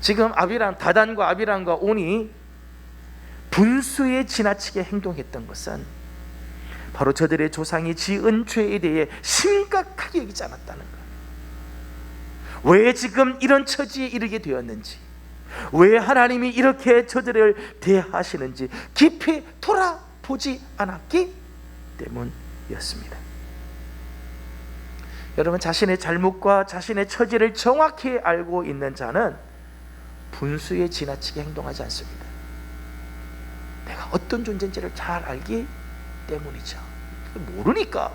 지금 다단과 아비람과 온이 분수에 지나치게 행동했던 것은 바로 저들의 조상이 지은 죄에 대해 심각하게 여기지 않았다는 거예요. 왜 지금 이런 처지에 이르게 되었는지, 왜 하나님이 이렇게 저들을 대하시는지 깊이 돌아보지 않았기 때문이었습니다. 여러분, 자신의 잘못과 자신의 처지를 정확히 알고 있는 자는 분수에 지나치게 행동하지 않습니다. 내가 어떤 존재인지를 잘 알기 때문이죠. 모르니까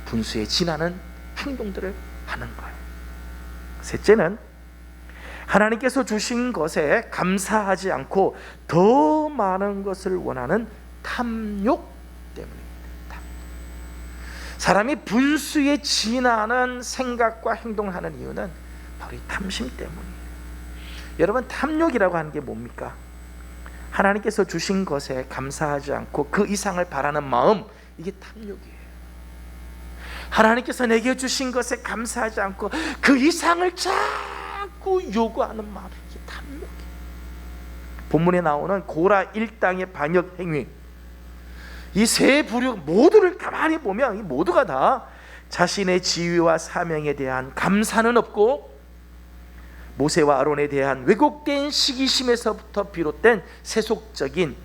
분수에 지나는 행동들을 하는 거예요. 셋째는 하나님께서 주신 것에 감사하지 않고 더 많은 것을 원하는 탐욕 때문입니다. 사람이 분수에 지나는 생각과 행동을 하는 이유는 바로 이 탐심 때문이에요. 여러분, 탐욕이라고 하는 게 뭡니까? 하나님께서 주신 것에 감사하지 않고 그 이상을 바라는 마음, 이게 탐욕이에요. 하나님께서 내게 주신 것에 감사하지 않고 그 이상을 자꾸 요구하는 마음, 이게 탐욕이에요. 본문에 나오는 고라 일당의 반역 행위, 이 세 부류 모두를 가만히 보면 이 모두가 다 자신의 지위와 사명에 대한 감사는 없고 모세와 아론에 대한 왜곡된 시기심에서부터 비롯된 세속적인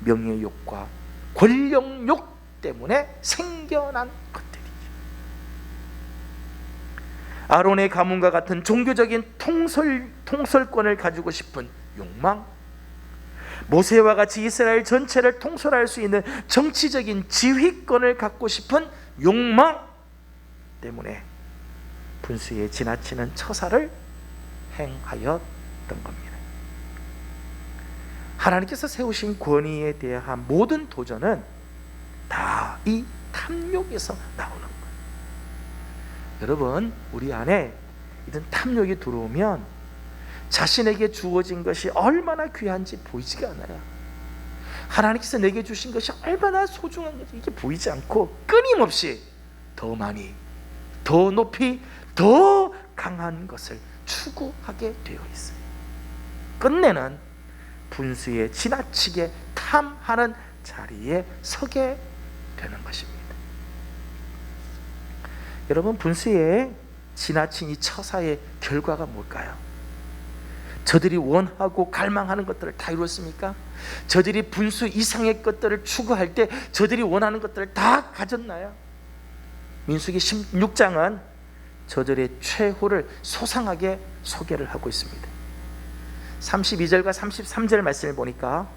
명예욕과 권력욕 때문에 생겨난 것들이죠. 아론의 가문과 같은 종교적인 통솔권을 가지고 싶은 욕망, 모세와 같이 이스라엘 전체를 통솔할 수 있는 정치적인 지휘권을 갖고 싶은 욕망 때문에 분수에 지나치는 처사를 행하였던 겁니다. 하나님께서 세우신 권위에 대한 모든 도전은 다 이 탐욕에서 나오는 거예요. 여러분, 우리 안에 이런 탐욕이 들어오면 자신에게 주어진 것이 얼마나 귀한지 보이지가 않아요. 하나님께서 내게 주신 것이 얼마나 소중한 건지 이게 보이지 않고 끊임없이 더 많이, 더 높이, 더 강한 것을 추구하게 되어 있어요. 끝내는 분수에 지나치게 탐하는 자리에 서게 되는 것입니다. 여러분, 분수에 지나친 이 처사의 결과가 뭘까요? 저들이 원하고 갈망하는 것들을 다 이루었습니까? 저들이 분수 이상의 것들을 추구할 때 저들이 원하는 것들을 다 가졌나요? 민수기 16장은 저들의 최후를 소상하게 소개를 하고 있습니다. 32절과 33절 말씀을 보니까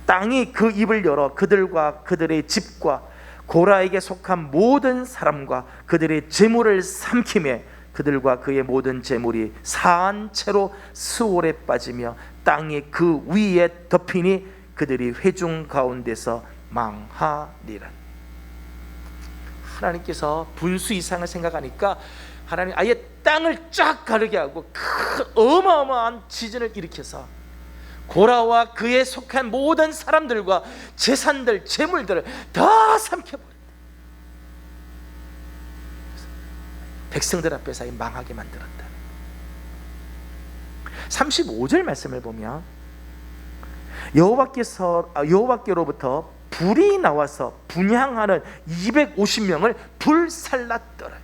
땅이 그 입을 열어 그들과 그들의 집과 고라에게 속한 모든 사람과 그들의 재물을 삼키매 그들과 그의 모든 재물이 사한 채로 스올에 빠지며 땅이 그 위에 덮이니 그들이 회중 가운데서 망하리라. 하나님께서 분수 이상을 생각하니까 하나님 아예 땅을 쫙 가르게 하고 큰 어마어마한 지진을 일으켜서 고라와 그에 속한 모든 사람들과 재산들, 재물들을 다 삼켜버렸다. 백성들 앞에서 망하게 만들었다. 35절 말씀을 보면 여호와께로부터 불이 나와서 분향하는 250명을 불살랐더라.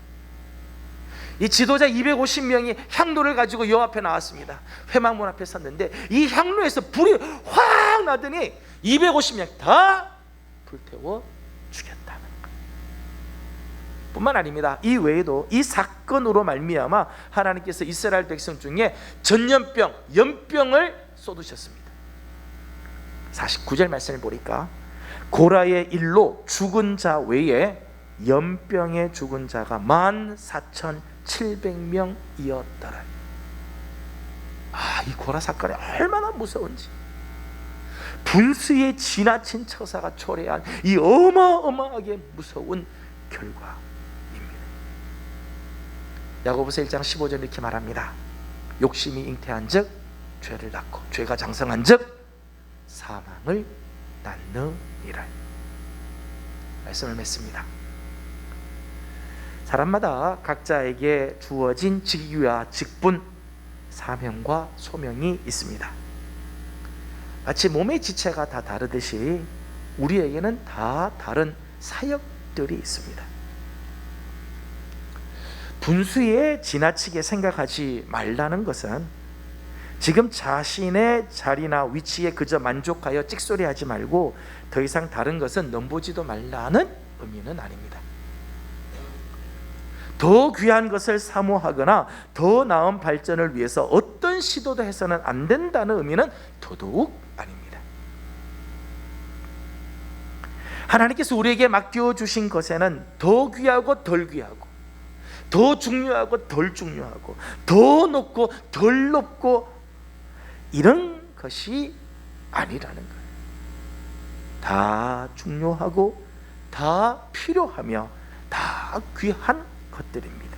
이 지도자 250명이 향로를 가지고 여호와 앞에 나왔습니다. 회막문 앞에 섰는데 이 향로에서 불이 확 나더니 250명 다 불태워 죽였다는 거예요. 뿐만 아닙니다. 이 외에도 이 사건으로 말미암아 하나님께서 이스라엘 백성 중에 전염병, 연병을 쏟으셨습니다. 49절 말씀을 보니까 고라의 일로 죽은 자 외에 연병에 죽은 자가 14,700명이었더라. 이 고라 사건이 얼마나 무서운지, 분수에 지나친 처사가 초래한 이 어마어마하게 무서운 결과입니다. 야고보서 1장 15절 이렇게 말합니다. 욕심이 잉태한 즉 죄를 낳고 죄가 장성한 즉 사망을 낳느니라. 말씀을 맺습니다. 사람마다 각자에게 주어진 직위와 직분, 사명과 소명이 있습니다. 마치 몸의 지체가 다 다르듯이 우리에게는 다 다른 사역들이 있습니다. 분수에 지나치게 생각하지 말라는 것은 지금 자신의 자리나 위치에 그저 만족하여 찍소리하지 말고 더 이상 다른 것은 넘보지도 말라는 의미는 아닙니다. 더 귀한 것을 사모하거나 더 나은 발전을 위해서 어떤 시도도 해서는 안 된다는 의미는 더더욱 아닙니다. 하나님께서 우리에게 맡겨주신 것에는 더 귀하고 덜 귀하고, 더 중요하고 덜 중요하고, 더 높고 덜 높고 이런 것이 아니라는 거예요. 다 중요하고 다 필요하며 다 귀한 것들입니다.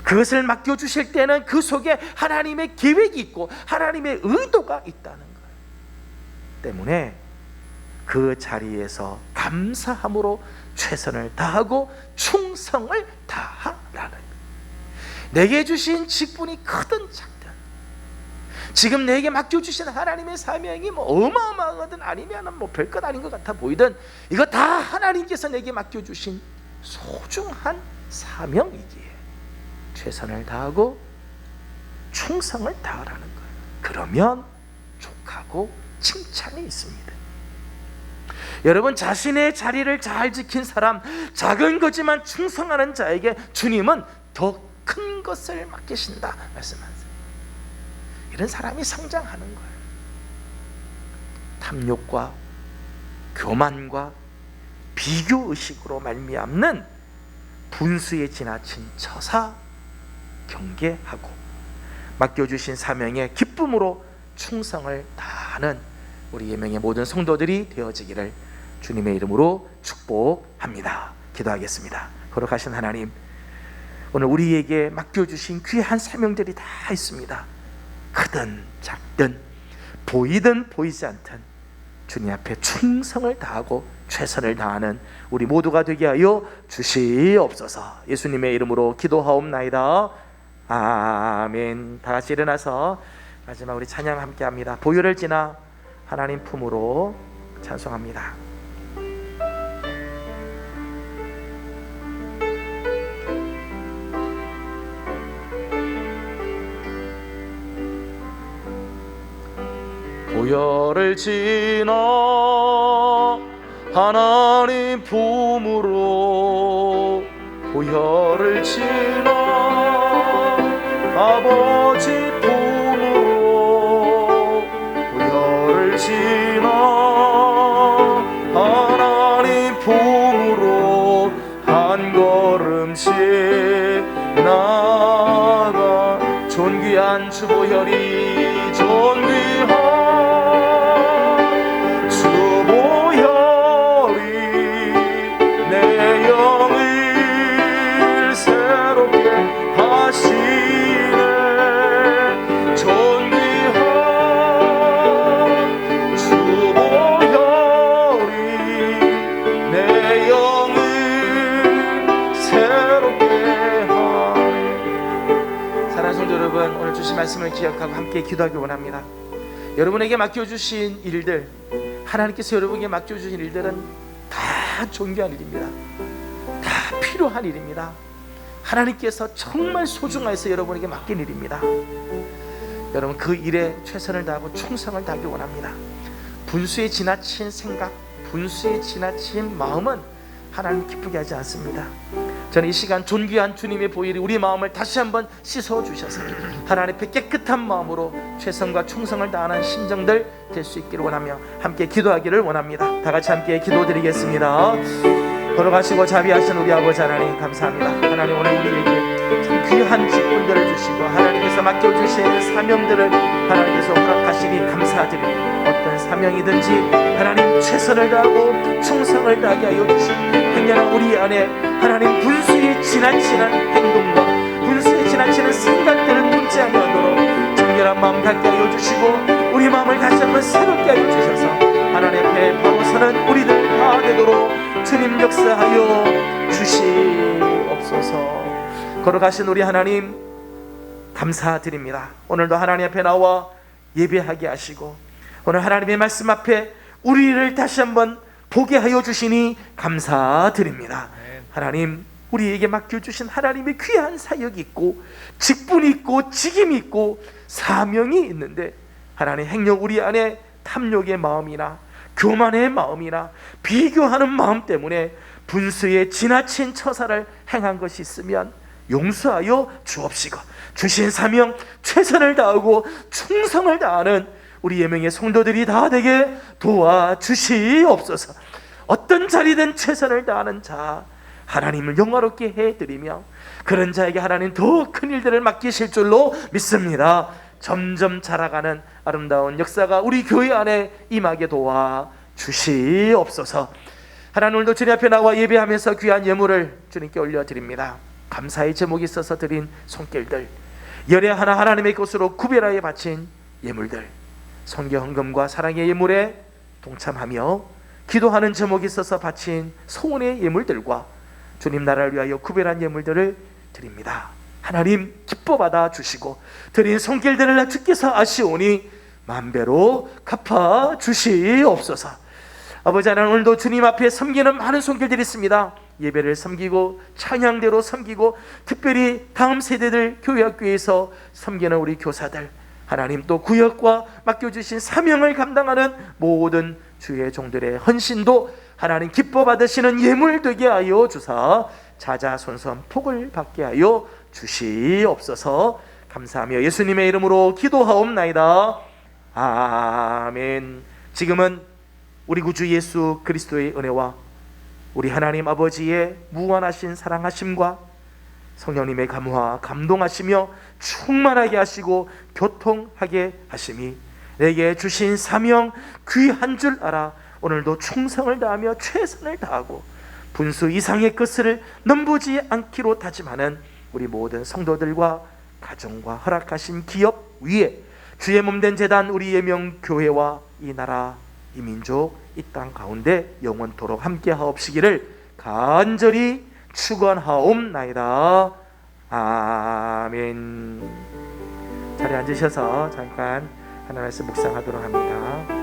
그것을 맡겨주실 때는 그 속에 하나님의 계획이 있고 하나님의 의도가 있다는 거예요. 때문에 그 자리에서 감사함으로 최선을 다하고 충성을 다하라는 거예요. 내게 주신 직분이 크든 작든, 지금 내게 맡겨주신 하나님의 사명이 어마어마하거든 아니면 별것 아닌 것 같아 보이든 이거 다 하나님께서 내게 맡겨주신 소중한 사명이기에 최선을 다하고 충성을 다하라는 거예요. 그러면 족하고 칭찬이 있습니다. 여러분, 자신의 자리를 잘 지킨 사람, 작은 거지만 충성하는 자에게 주님은 더 큰 것을 맡기신다 말씀하세요. 이런 사람이 성장하는 거예요. 탐욕과 교만과 비교의식으로 말미암는 분수에 지나친 처사 경계하고 맡겨주신 사명에 기쁨으로 충성을 다하는 우리 예명의 모든 성도들이 되어지기를 주님의 이름으로 축복합니다. 기도하겠습니다. 거룩하신 하나님, 오늘 우리에게 맡겨주신 귀한 사명들이 다 있습니다. 크든 작든 보이든 보이지 않든 주님 앞에 충성을 다하고 최선을 다하는 우리 모두가 되게 하여 주시옵소서. 예수님의 이름으로 기도하옵나이다. 아멘. 다 같이 일어나서 마지막 우리 찬양 함께 합니다. 보혈을 지나 하나님 품으로 찬송합니다. 보혈을 지나 하나님 품으로, 보혈을 지나 아버지 품으로, 보혈을 지나 하나님 품으로 한 걸음씩 나아가 존귀한 주 보혈이 존귀한 말씀을 기억하고 함께 기도하기 원합니다. 여러분에게 맡겨주신 일들, 하나님께서 여러분에게 맡겨주신 일들은 다 존귀한 일입니다. 다 필요한 일입니다. 하나님께서 정말 소중해서 여러분에게 맡긴 일입니다. 여러분, 그 일에 최선을 다하고 충성을 다하기 원합니다. 분수에 지나친 생각, 분수에 지나친 마음은 하나님 기쁘게 하지 않습니다. 저는 이 시간 존귀한 주님의 보혈이 우리 마음을 다시 한번 씻어 주셔서 하나님 앞에 깨끗한 마음으로 최선과 충성을 다하는 심정들 될 수 있기를 원하며 함께 기도하기를 원합니다. 다 같이 함께 기도드리겠습니다. 걸어가시고 자비하신 우리 아버지 하나님 감사합니다. 하나님 오늘 우리에게 참 귀한 직분들을 주시고 하나님께서 맡겨주신 사명들을 하나님께서 허락하시니 감사드립니다. 어떤 사명이든지 하나님 최선을 다하고 충성을 다하게 하여 주시고 행여나 우리 안에 하나님 분수에 지나치는 행동과 분수에 지나치는 생각들을 품지 아니하도록 정결한 마음 갖게 하여 주시고 우리 마음을 다시 한번 새롭게 하여 주셔서 하나님 앞에 바로 서는 우리들 다 되도록 주님 역사하여 주시옵소서. 걸어가신 우리 하나님 감사드립니다. 오늘도 하나님 앞에 나와 예배하게 하시고 오늘 하나님의 말씀 앞에 우리를 다시 한번 보게 하여 주시니 감사드립니다. 하나님 우리에게 맡겨주신 하나님의 귀한 사역이 있고 직분이 있고 직임이 있고 사명이 있는데 하나님 행여 우리 안에 탐욕의 마음이나 교만의 마음이나 비교하는 마음 때문에 분수에 지나친 처사를 행한 것이 있으면 용서하여 주옵시고 주신 사명 최선을 다하고 충성을 다하는 우리 예명의 성도들이 다 되게 도와주시옵소서. 어떤 자리든 최선을 다하는 자 하나님을 영화롭게 해드리며 그런 자에게 하나님 더 큰 일들을 맡기실 줄로 믿습니다. 점점 자라가는 아름다운 역사가 우리 교회 안에 임하게 도와주시옵소서. 하나님 오늘도 주님 앞에 나와 예배하면서 귀한 예물을 주님께 올려드립니다. 감사의 제목이 있어서 드린 손길들 열애 하나 하나님의 것으로 구별하여 바친 예물들 성경 헌금과 사랑의 예물에 동참하며 기도하는 제목이 있어서 바친 소원의 예물들과 주님 나라를 위하여 구별한 예물들을 드립니다. 하나님 기뻐 받아 주시고 드린 손길들을 주께서 아시오니 만배로 갚아 주시옵소서. 아버지 하나님 오늘도 주님 앞에 섬기는 많은 손길들이 있습니다. 예배를 섬기고 찬양대로 섬기고 특별히 다음 세대들 교회학교에서 섬기는 우리 교사들 하나님 또 구역과 맡겨주신 사명을 감당하는 모든 주의 종들의 헌신도 하나님 기뻐 받으시는 예물 되게 하여 주사 자자손손 복을 받게 하여 주시옵소서. 감사하며 예수님의 이름으로 기도하옵나이다. 아멘. 지금은 우리 구주 예수 그리스도의 은혜와 우리 하나님 아버지의 무한하신 사랑하심과 성령님의 감화 감동하시며 충만하게 하시고 교통하게 하심이 내게 주신 사명 귀한 줄 알아 오늘도 충성을 다하며 최선을 다하고 분수 이상의 것을 넘보지 않기로 다짐하는 우리 모든 성도들과 가정과 허락하신 기업 위에 주의 몸된 제단 우리 예명교회와 이 나라 이 민족 이 땅 가운데 영원토록 함께 하옵시기를 간절히 축원하옵나이다. 아멘. 자리에 앉으셔서 잠깐 하나님 말씀 묵상하도록 합니다.